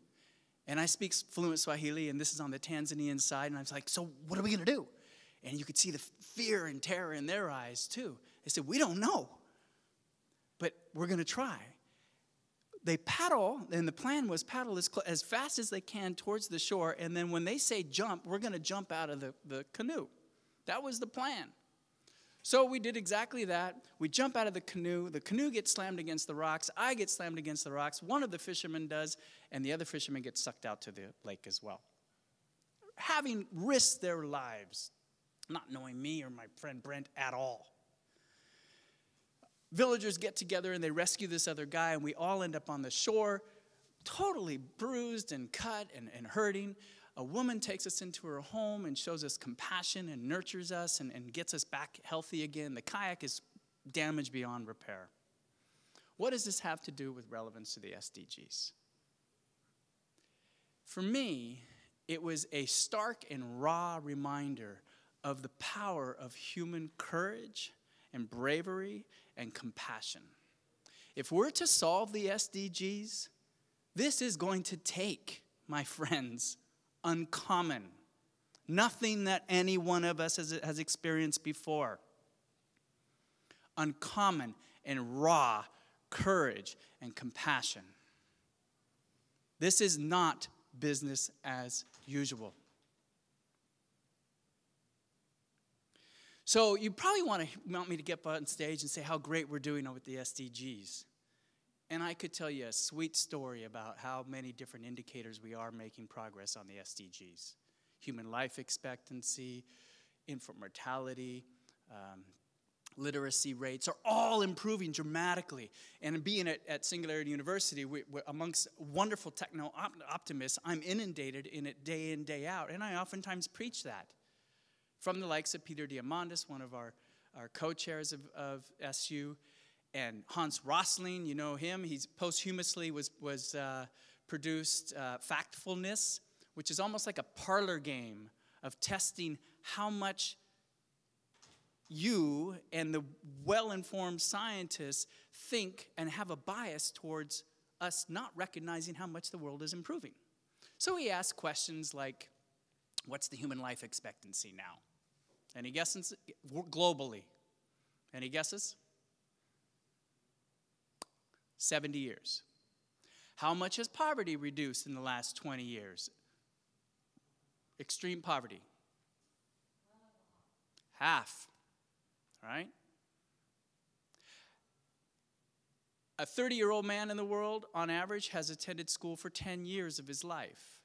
and I speak fluent Swahili, and this is on the Tanzanian side, and I was like, so what are we going to do? And you could see the fear and terror in their eyes, too. They said, we don't know, but we're going to try. They paddle, and the plan was paddle as fast as they can towards the shore, and then when they say jump, we're going to jump out of the canoe. That was the plan. So we did exactly that. We jump out of the canoe gets slammed against the rocks, I get slammed against the rocks, one of the fishermen does, and the other fisherman gets sucked out to the lake as well. Having risked their lives, not knowing me or my friend Brent at all. Villagers get together and they rescue this other guy, and we all end up on the shore, totally bruised and cut and hurting. A woman takes us into her home and shows us compassion and nurtures us and gets us back healthy again. The kayak is damaged beyond repair. What does this have to do with relevance to the SDGs? For me, it was a stark and raw reminder of the power of human courage and bravery and compassion. If we're to solve the SDGs, this is going to take, my friends, uncommon. Nothing that any one of us has experienced before. Uncommon and raw courage and compassion. This is not business as usual. So you probably want me to get up on stage and say how great we're doing with the SDGs. And I could tell you a sweet story about how many different indicators we are making progress on the SDGs. Human life expectancy, infant mortality, literacy rates are all improving dramatically. And being at Singularity University, we're amongst wonderful techno-optimists, I'm inundated in it day in, day out, and I oftentimes preach that. From the likes of Peter Diamandis, one of our co-chairs of SU, and Hans Rosling, you know him, he's posthumously was produced Factfulness, which is almost like a parlor game of testing how much you and the well-informed scientists think and have a bias towards us not recognizing how much the world is improving. So he asked questions like, what's the human life expectancy now? Any guesses? Globally. Any guesses? 70 years. How much has poverty reduced in the last 20 years? Extreme poverty. Half. Right? A 30-year-old man in the world, on average, has attended school for 10 years of his life.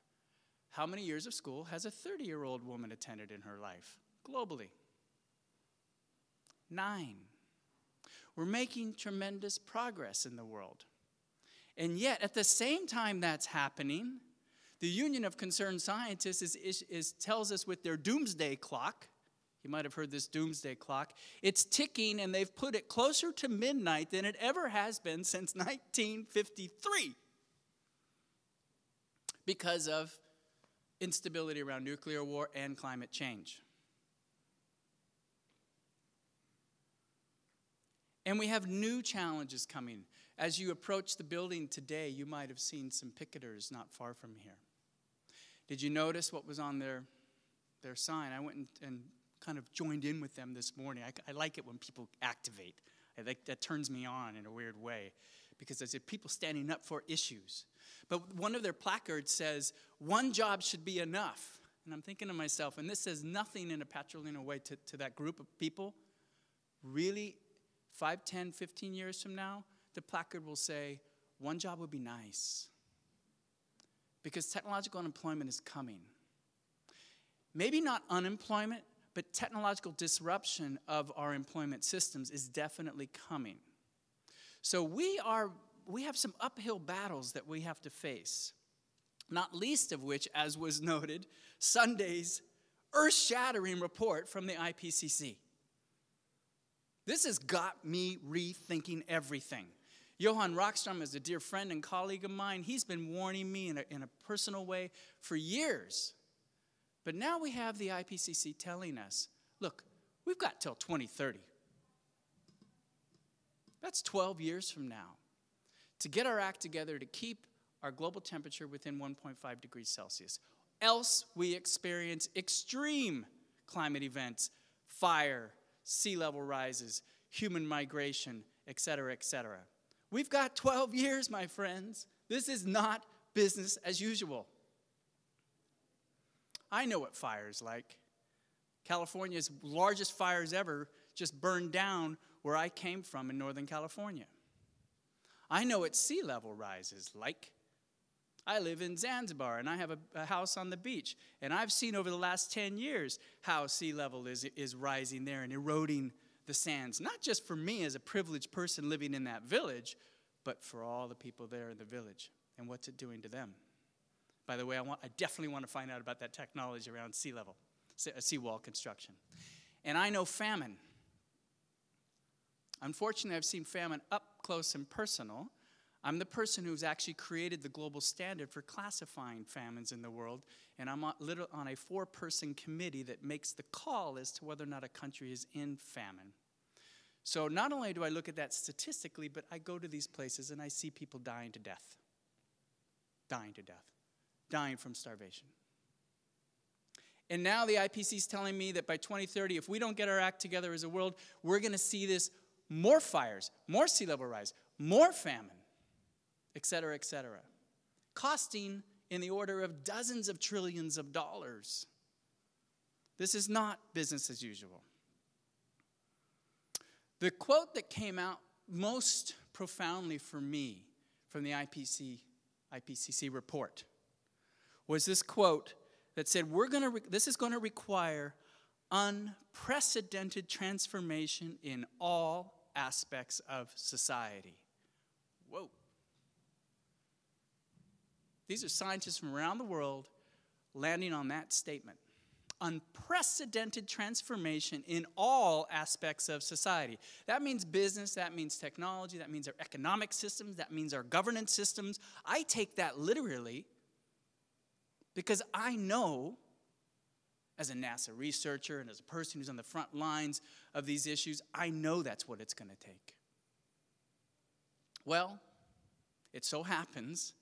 How many years of school has a 30-year-old woman attended in her life, globally? 9. We're making tremendous progress in the world. And yet, at the same time that's happening, the Union of Concerned Scientists tells us with their doomsday clock, you might have heard this doomsday clock, it's ticking and they've put it closer to midnight than it ever has been since 1953 because of instability around nuclear war and climate change. And we have new challenges coming. As you approach the building today, you might have seen some picketers not far from here. Did you notice what was on their sign? I went and kind of joined in with them this morning. I like it when people activate. That turns me on in a weird way because I said people standing up for issues. But one of their placards says, one job should be enough. And I'm thinking to myself, and this says nothing in a patrilineal way to that group of people. Really, 5, 10, 15 years from now, the placard will say, one job would be nice. Because technological unemployment is coming. Maybe not unemployment, but technological disruption of our employment systems is definitely coming. So we have some uphill battles that we have to face, not least of which, as was noted, Sunday's earth-shattering report from the IPCC. This has got me rethinking everything. Johan Rockstrom is a dear friend and colleague of mine. He's been warning me in a personal way for years. But now we have the IPCC telling us, look, we've got till 2030. That's 12 years from now to get our act together to keep our global temperature within 1.5 degrees Celsius. Else we experience extreme climate events, fire, sea level rises, human migration, et cetera, et cetera. We've got 12 years, my friends. This is not business as usual. I know what fire is like. California's largest fires ever just burned down where I came from in Northern California. I know what sea level rise is like. I live in Zanzibar, and I have a house on the beach. And I've seen over the last 10 years how sea level is rising there and eroding the sands. Not just for me as a privileged person living in that village, but for all the people there in the village. And what's it doing to them? By the way, I definitely want to find out about that technology around sea level, seawall construction. And I know famine. Unfortunately, I've seen famine up close and personal. I'm the person who's actually created the global standard for classifying famines in the world, and I'm on a 4-person committee that makes the call as to whether or not a country is in famine. So not only do I look at that statistically, but I go to these places and I see people dying to death. Dying to death. Dying from starvation. And now the IPCC is telling me that by 2030, if we don't get our act together as a world, we're going to see this more fires, more sea level rise, more famine, et cetera, costing in the order of dozens of trillions of dollars. This is not business as usual. The quote that came out most profoundly for me from the IPCC report was this quote that said, this is going to require unprecedented transformation in all aspects of society. Whoa. These are scientists from around the world landing on that statement. Unprecedented transformation in all aspects of society. That means business, that means technology, that means our economic systems, that means our governance systems. I take that literally because I know, as a NASA researcher and as a person who's on the front lines of these issues, I know that's what it's going to take. Well, it so happens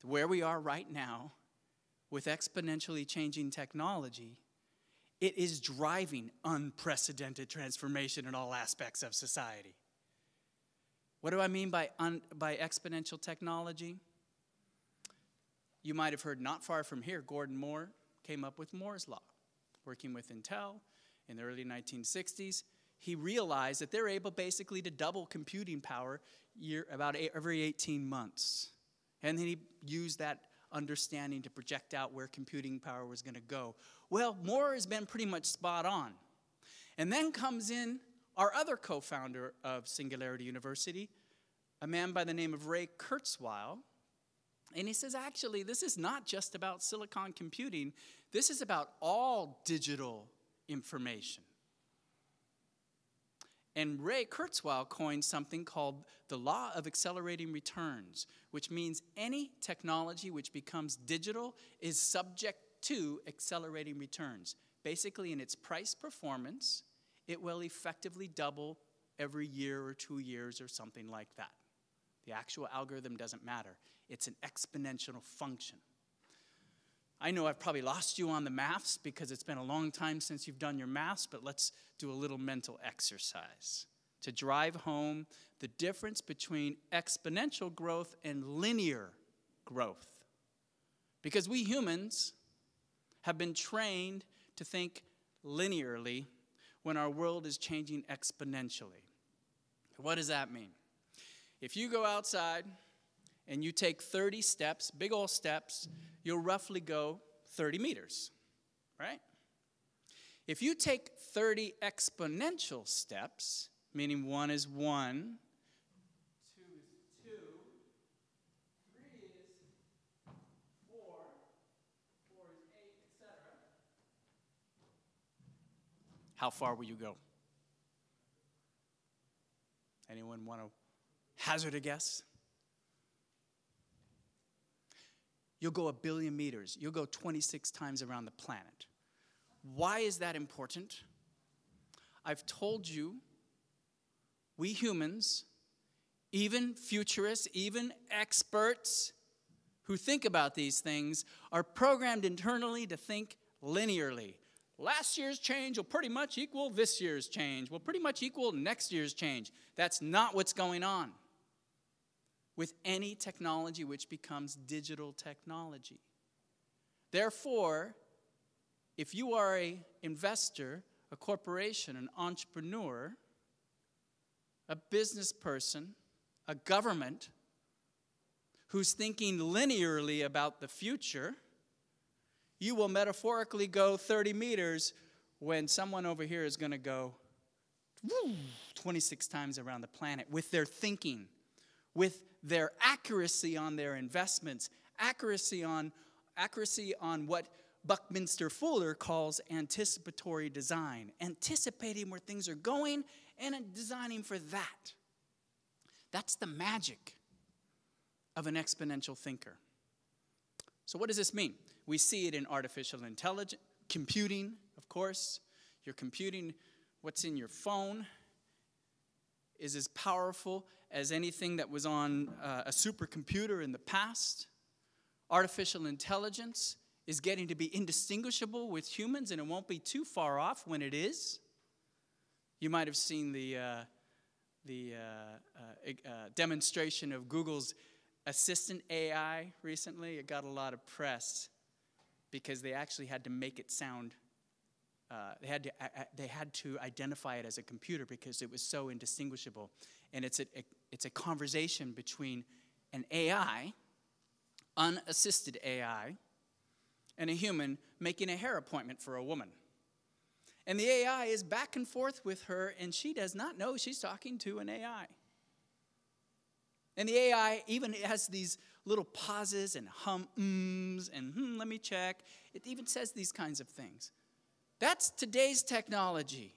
that where we are right now, with exponentially changing technology, it is driving unprecedented transformation in all aspects of society. What do I mean by exponential technology? You might have heard not far from here, Gordon Moore came up with Moore's Law. Working with Intel in the early 1960s, he realized that they're able basically to double computing power every 18 months. And then he used that understanding to project out where computing power was going to go. Well, Moore has been pretty much spot on. And then comes in our other co-founder of Singularity University, a man by the name of Ray Kurzweil. And he says, actually, this is not just about silicon computing. This is about all digital information. And Ray Kurzweil coined something called the law of accelerating returns, which means any technology which becomes digital is subject to accelerating returns. Basically, in its price performance, it will effectively double every year or 2 years or something like that. The actual algorithm doesn't matter. It's an exponential function. I know I've probably lost you on the maths because it's been a long time since you've done your maths, but let's do a little mental exercise to drive home the difference between exponential growth and linear growth. Because we humans have been trained to think linearly when our world is changing exponentially. What does that mean? If you go outside and you take 30 steps, big old steps, you'll roughly go 30 meters, right? If you take 30 exponential steps, meaning 1 is 1, 2 is 2, 3 is 4, 4 is 8, etc. How far will you go? Anyone want to hazard a guess? You'll go 1 billion meters. You'll go 26 times around the planet. Why is that important? I've told you, we humans, even futurists, even experts who think about these things, are programmed internally to think linearly. Last year's change will pretty much equal this year's change, will pretty much equal next year's change. That's not what's going on with any technology which becomes digital technology. Therefore, if you are an investor, a corporation, an entrepreneur, a business person, a government who's thinking linearly about the future, you will metaphorically go 30 meters when someone over here is going to go 26 times around the planet with their thinking, with their accuracy on their investments, accuracy on what Buckminster Fuller calls anticipatory design, anticipating where things are going and designing for that. That's the magic. of an exponential thinker. So what does this mean? We see it in artificial intelligence, computing, of course. You're computing what's in your phone is as powerful as anything that was on a supercomputer in the past. Artificial intelligence is getting to be indistinguishable with humans, and it won't be too far off when it is. You might have seen the demonstration of Google's Assistant AI recently. It got a lot of press because they actually had to make it sound, they had to identify it as a computer because it was so indistinguishable. And it's a conversation between an AI, unassisted AI, and a human making a hair appointment for a woman. And the AI is back and forth with her, and she does not know she's talking to an AI. And the AI even has these little pauses and ums and let me check. It even says these kinds of things. That's today's technology.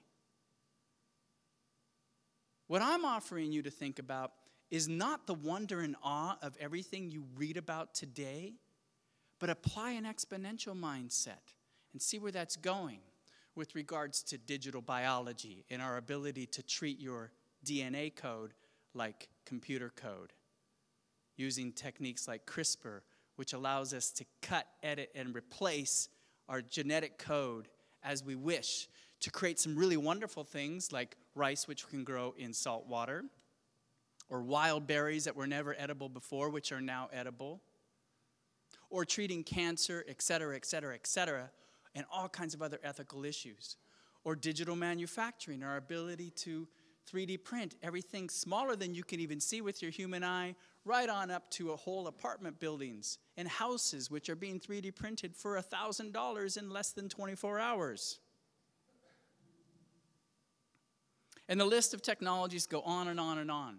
What I'm offering you to think about is not the wonder and awe of everything you read about today, but apply an exponential mindset and see where that's going with regards to digital biology and our ability to treat your DNA code like computer code, using techniques like CRISPR, which allows us to cut, edit, and replace our genetic code as we wish to create some really wonderful things like rice, which can grow in salt water, or wild berries that were never edible before, which are now edible, or treating cancer, et cetera, et cetera, et cetera, and all kinds of other ethical issues. Or digital manufacturing, our ability to 3D print everything smaller than you can even see with your human eye, right on up to a whole apartment buildings and houses which are being 3D printed for $1,000 in less than 24 hours. And the list of technologies go on and on and on.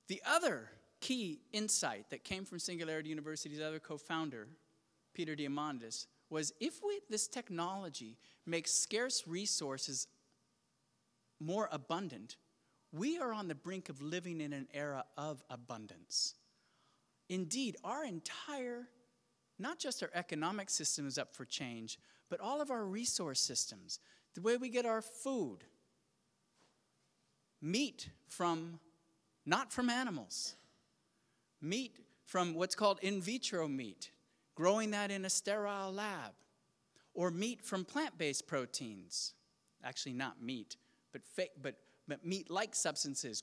The other key insight that came from Singularity University's other co-founder, Peter Diamandis, was if this technology makes scarce resources more abundant, we are on the brink of living in an era of abundance. Indeed, our entire, not just our economic system is up for change, but all of our resource systems, the way we get our food, meat from, not from animals, meat from what's called in vitro meat, growing that in a sterile lab, or meat from plant-based proteins, actually not meat, but meat-like substances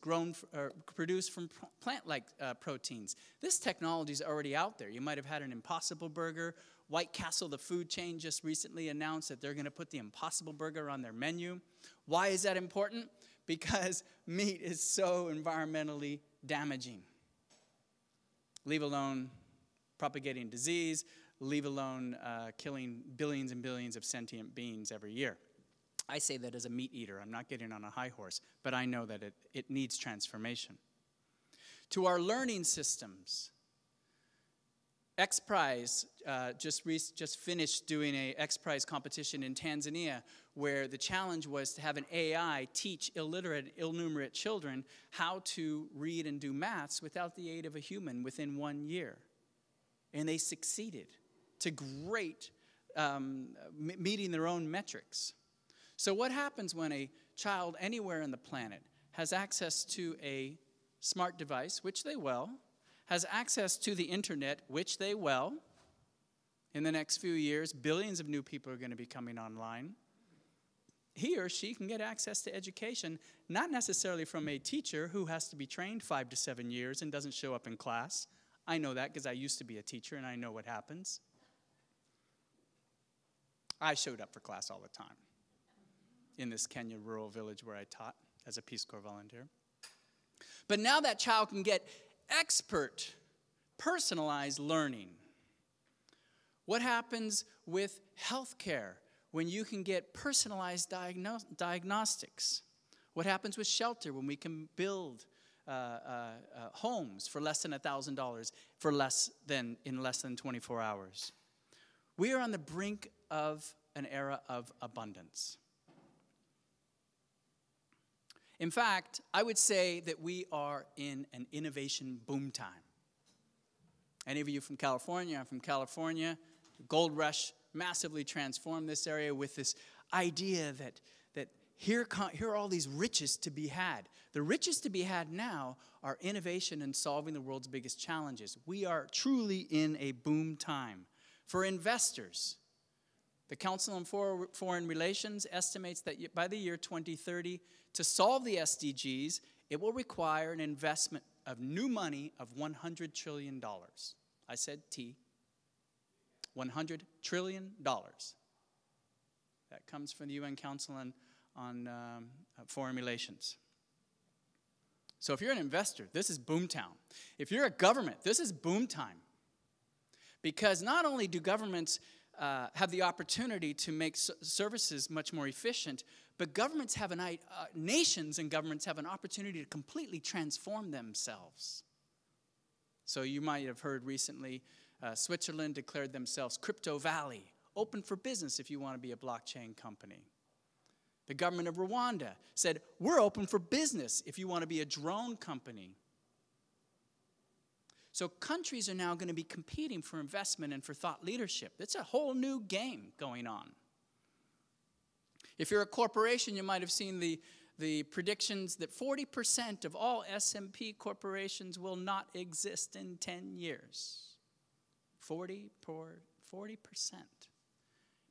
produced from plant-like proteins. This technology is already out there. You might have had an Impossible Burger. White Castle, the food chain, just recently announced that they're going to put the Impossible Burger on their menu. Why is that important? Because meat is so environmentally damaging. Leave alone propagating disease, leave alone killing billions and billions of sentient beings every year. I say that as a meat eater. I'm not getting on a high horse, but I know that it needs transformation. To our learning systems, X-Prize just finished doing a X-Prize competition in Tanzania where the challenge was to have an AI teach illiterate, ill-numerate children how to read and do maths without the aid of a human within 1 year. And they succeeded to great meeting their own metrics. So what happens when a child anywhere on the planet has access to a smart device, which they will, has access to the internet, which they will? In the next few years, billions of new people are going to be coming online. He or she can get access to education, not necessarily from a teacher who has to be trained 5 to 7 years and doesn't show up in class. I know that because I used to be a teacher and I know what happens. I showed up for class all the time in this Kenya rural village where I taught as a Peace Corps volunteer. But now that child can get expert, personalized learning. What happens with healthcare when you can get personalized diagnostics? What happens with shelter when we can build homes for less than $1,000 in less than 24 hours? We are on the brink of an era of abundance. In fact, I would say that we are in an innovation boom time. Any of you from California? I'm from California. The gold rush massively transformed this area with this idea that here are all these riches to be had. The riches to be had now are innovation and solving the world's biggest challenges. We are truly in a boom time. For investors, the Council on Foreign Relations estimates that by the year 2030, to solve the SDGs, it will require an investment of new money of $100 trillion. I said T. $100 trillion. That comes from the UN Council on Foreign Relations. So if you're an investor, this is boom town. If you're a government, this is boom time. Because not only do governments have the opportunity to make services much more efficient, but governments have nations and governments have an opportunity to completely transform themselves. So you might have heard recently, Switzerland declared themselves Crypto Valley, open for business if you want to be a blockchain company. The government of Rwanda said, we're open for business if you want to be a drone company. So countries are now going to be competing for investment and for thought leadership. It's a whole new game going on. If you're a corporation, you might have seen the predictions that 40% of all S&P corporations will not exist in 10 years. 40%.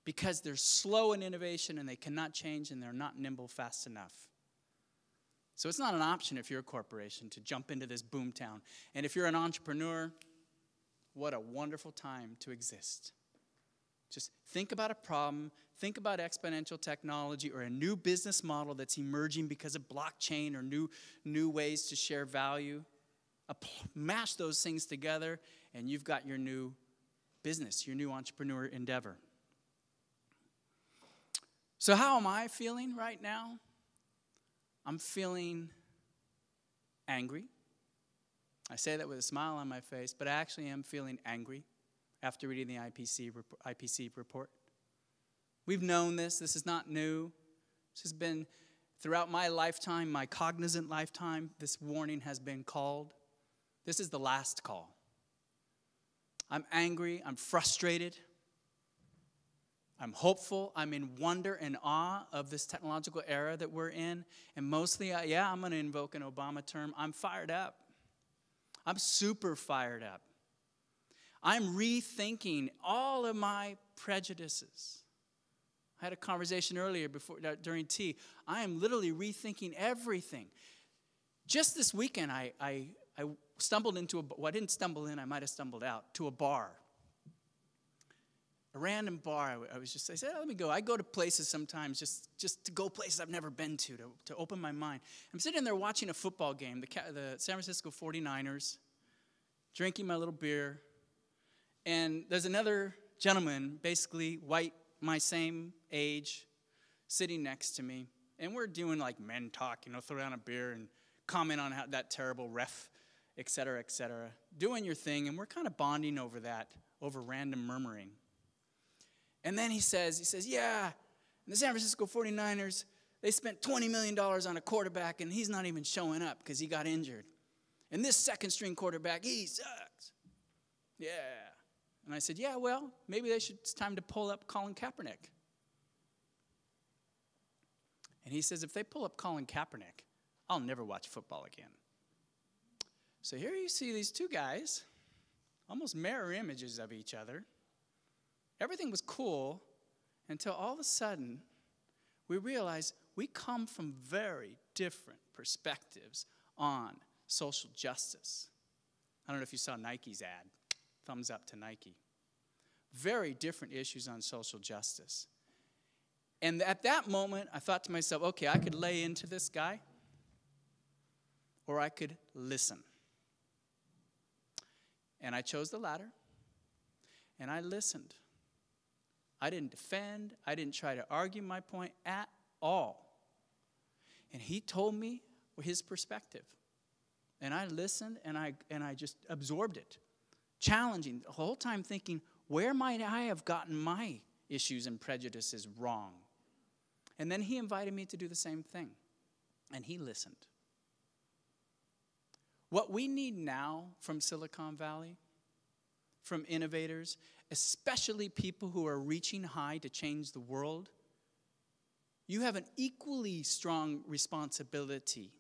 Because they're slow in innovation and they cannot change and they're not nimble fast enough. So it's not an option if you're a corporation to jump into this boom town. And if you're an entrepreneur, what a wonderful time to exist. Just think about a problem, think about exponential technology or a new business model that's emerging because of blockchain or new ways to share value. Mash those things together and you've got your new business, your new entrepreneur endeavor. So how am I feeling right now? I'm feeling angry. I say that with a smile on my face, but I actually am feeling angry after reading the IPC report. We've known this. This is not new. This has been throughout my lifetime, my cognizant lifetime, this warning has been called. This is the last call. I'm angry. I'm frustrated. I'm hopeful. I'm in wonder and awe of this technological era that we're in. And mostly, I'm going to invoke an Obama term. I'm fired up. I'm super fired up. I'm rethinking all of my prejudices. I had a conversation earlier during tea. I am literally rethinking everything. Just this weekend, I stumbled into I didn't stumble in, I might have stumbled out, to a bar. A random bar. I said, let me go. I go to places sometimes just to go places I've never been to open my mind. I'm sitting there watching a football game, the San Francisco 49ers, drinking my little beer. And there's another gentleman, basically white, my same age, sitting next to me. And we're doing like men talk, throw down a beer and comment on how that terrible ref, et cetera, doing your thing. And we're kind of bonding over that, over random murmuring. And then he says, yeah, the San Francisco 49ers, they spent $20 million on a quarterback, and he's not even showing up because he got injured. And this second-string quarterback, he sucks. Yeah. And I said, yeah, well, maybe it's time to pull up Colin Kaepernick. And he says, if they pull up Colin Kaepernick, I'll never watch football again. So here you see these two guys, almost mirror images of each other. Everything was cool until all of a sudden we realized we come from very different perspectives on social justice. I don't know if you saw Nike's ad. Thumbs up to Nike. Very different issues on social justice. And at that moment, I thought to myself, okay, I could lay into this guy or I could listen. And I chose the latter, and I listened. I didn't defend. I didn't try to argue my point at all. And he told me his perspective. And I listened, and I just absorbed it. Challenging, the whole time thinking, where might I have gotten my issues and prejudices wrong? And then he invited me to do the same thing. and he listened. What we need now from Silicon Valley, from innovators, especially people who are reaching high to change the world, you have an equally strong responsibility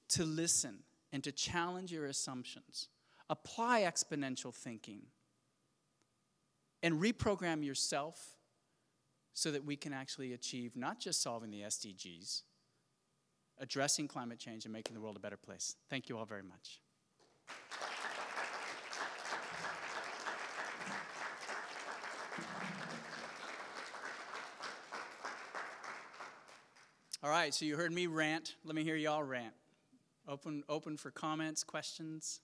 to listen and to challenge your assumptions, apply exponential thinking, and reprogram yourself so that we can actually achieve not just solving the SDGs, addressing climate change and making the world a better place. Thank you all very much. All right, so you heard me rant. Let me hear y'all rant. Open for comments, questions.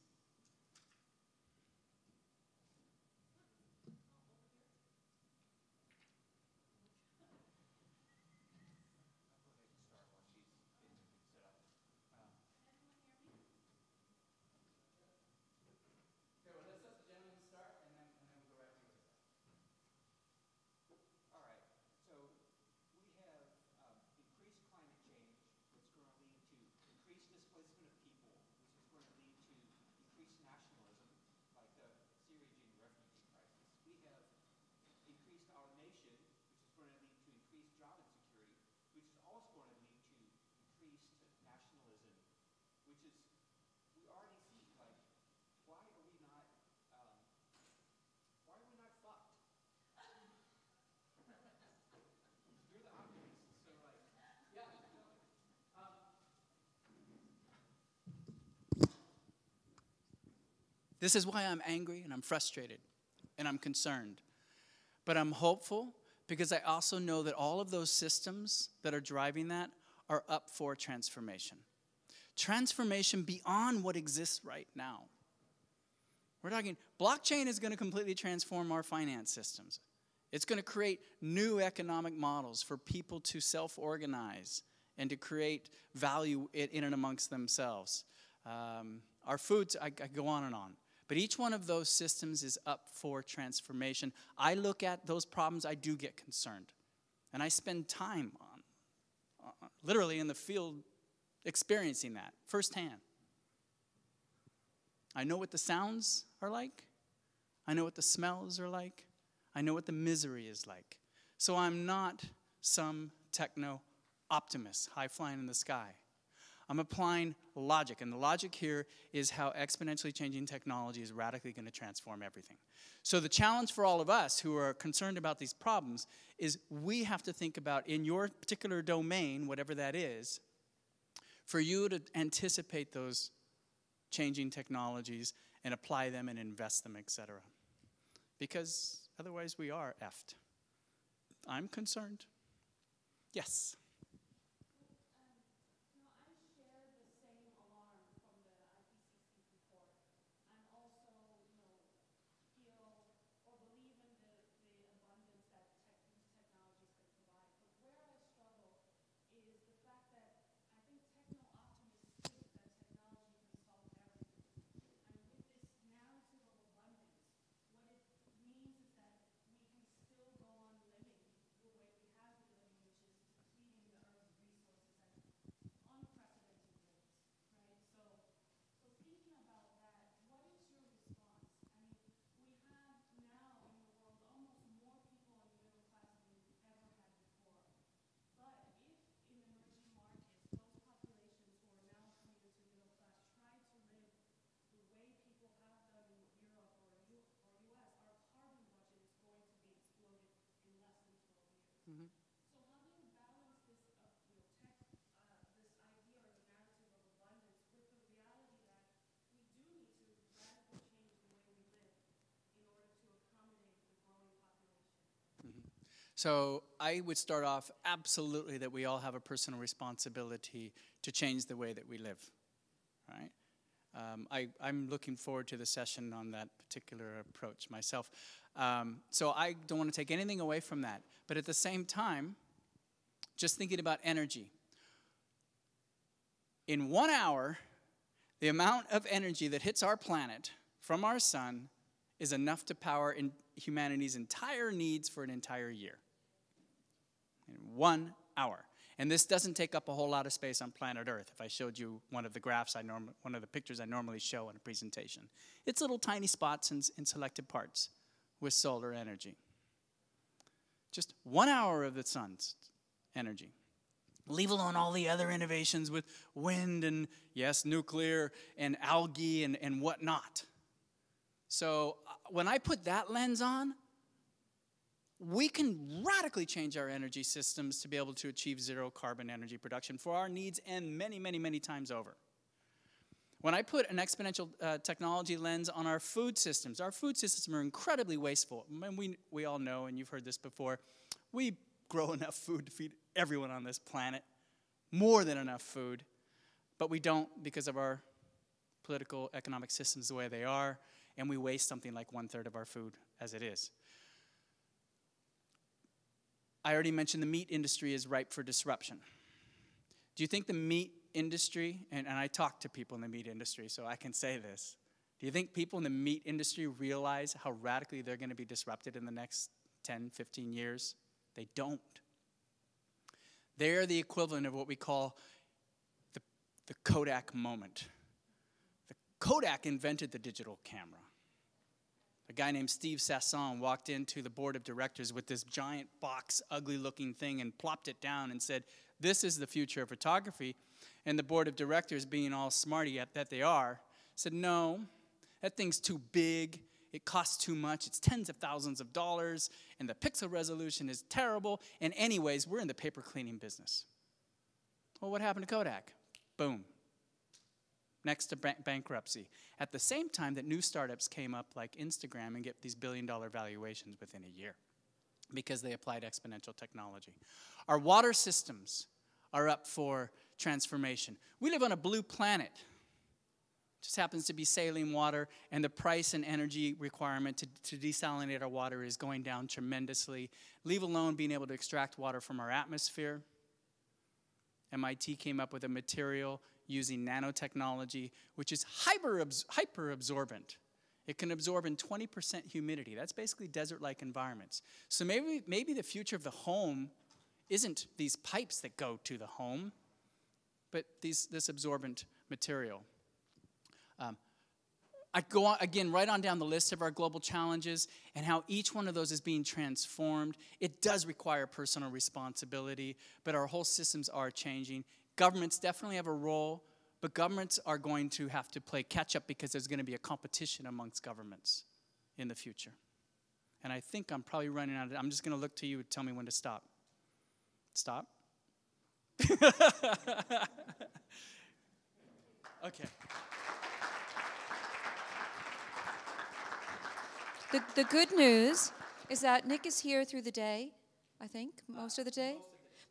This is why I'm angry and I'm frustrated and I'm concerned. But I'm hopeful because I also know that all of those systems that are driving that are up for transformation. Transformation beyond what exists right now. We're talking, blockchain is going to completely transform our finance systems. It's going to create new economic models for people to self-organize and to create value in and amongst themselves. Our foods, I go on and on. But each one of those systems is up for transformation. I look at those problems, I do get concerned. And I spend time literally in the field experiencing that firsthand. I know what the sounds are like. I know what the smells are like. I know what the misery is like. So I'm not some techno-optimist, high-flying in the sky. I'm applying logic, and the logic here is how exponentially changing technology is radically going to transform everything. So the challenge for all of us who are concerned about these problems is we have to think about, in your particular domain, whatever that is, for you to anticipate those changing technologies and apply them and invest them, etc. Because otherwise we are effed. I'm concerned. Yes? Mm-hmm. So how do you balance this, this idea or the narrative of abundance with the reality that we do need to radically change the way we live in order to accommodate the growing population? Mm-hmm. So I would start off absolutely that we all have a personal responsibility to change the way that we live, right? I'm looking forward to the session on that particular approach myself. So I don't want to take anything away from that. But at the same time, just thinking about energy. In 1 hour, the amount of energy that hits our planet from our sun is enough to power humanity's entire needs for an entire year. In 1 hour. And this doesn't take up a whole lot of space on planet Earth. If I showed you one of the graphs one of the pictures I normally show in a presentation. It's little tiny spots in selected parts with solar energy. Just 1 hour of the sun's energy. Leave alone all the other innovations with wind and, yes, nuclear and algae and whatnot. So when I put that lens on, we can radically change our energy systems to be able to achieve zero carbon energy production for our needs and many, many, many times over. When I put an exponential technology lens on our food systems are incredibly wasteful. And we all know, and you've heard this before, we grow enough food to feed everyone on this planet, more than enough food, but we don't because of our political, economic systems the way they are, and we waste something like 1/3 of our food as it is. I already mentioned the meat industry is ripe for disruption. Do you think the meat industry, and I talk to people in the meat industry, so I can say this, do you think people in the meat industry realize how radically they're going to be disrupted in the next 10, 15 years? They don't. They're the equivalent of what we call the Kodak moment. The Kodak invented the digital camera. A guy named Steve Sasson walked into the board of directors with this giant box, ugly-looking thing and plopped it down and said, "This is the future of photography." And the board of directors, being all smarty that they are, said, "No, that thing's too big. It costs too much. It's tens of thousands of dollars, and the pixel resolution is terrible. And anyways, we're in the paper cleaning business." Well, what happened to Kodak? Boom. Next to bankruptcy. At the same time that new startups came up like Instagram and get these billion-dollar valuations within a year because they applied exponential technology. Our water systems are up for transformation. We live on a blue planet. Just happens to be saline water, and the price and energy requirement to desalinate our water is going down tremendously, leave alone being able to extract water from our atmosphere. MIT came up with a material using nanotechnology, which is hyper-absorbent. It can absorb in 20% humidity. That's basically desert-like environments. So maybe the future of the home isn't these pipes that go to the home, but this absorbent material. I go on, again, right on down the list of our global challenges and how each one of those is being transformed. It does require personal responsibility, but our whole systems are changing. Governments definitely have a role, but governments are going to have to play catch-up because there's going to be a competition amongst governments in the future. And I think I'm probably running out of it. I'm just going to look to you and tell me when to stop. Stop? Okay. The good news is that Nick is here through the day, I think, most of the day.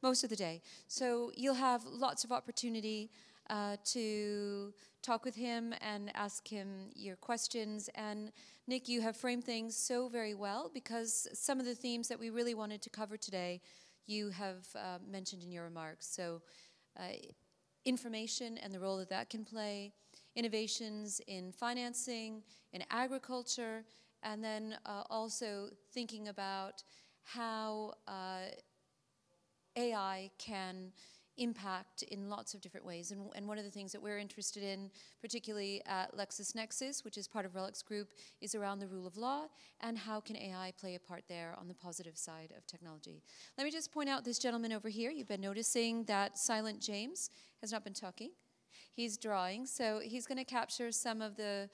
Most of the day. So you'll have lots of opportunity to talk with him and ask him your questions. And Nick, you have framed things so very well because some of the themes that we really wanted to cover today, you have mentioned in your remarks. So information and the role that that can play, innovations in financing, in agriculture, and then also thinking about how AI can impact in lots of different ways. And one of the things that we're interested in, particularly at LexisNexis, which is part of RELX Group, is around the rule of law and how can AI play a part there on the positive side of technology. Let me just point out this gentleman over here. You've been noticing that Silent James has not been talking. He's drawing, so he's going to capture some of the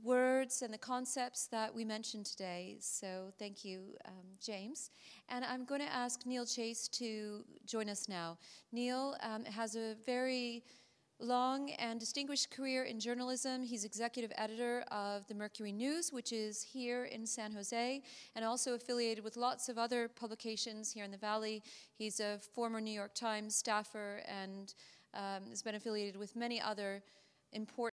words and the concepts that we mentioned today. So thank you, James. And I'm going to ask Neil Chase to join us now. Neil has a very long and distinguished career in journalism. He's executive editor of the Mercury News, which is here in San Jose, and also affiliated with lots of other publications here in the Valley. He's a former New York Times staffer and has been affiliated with many other important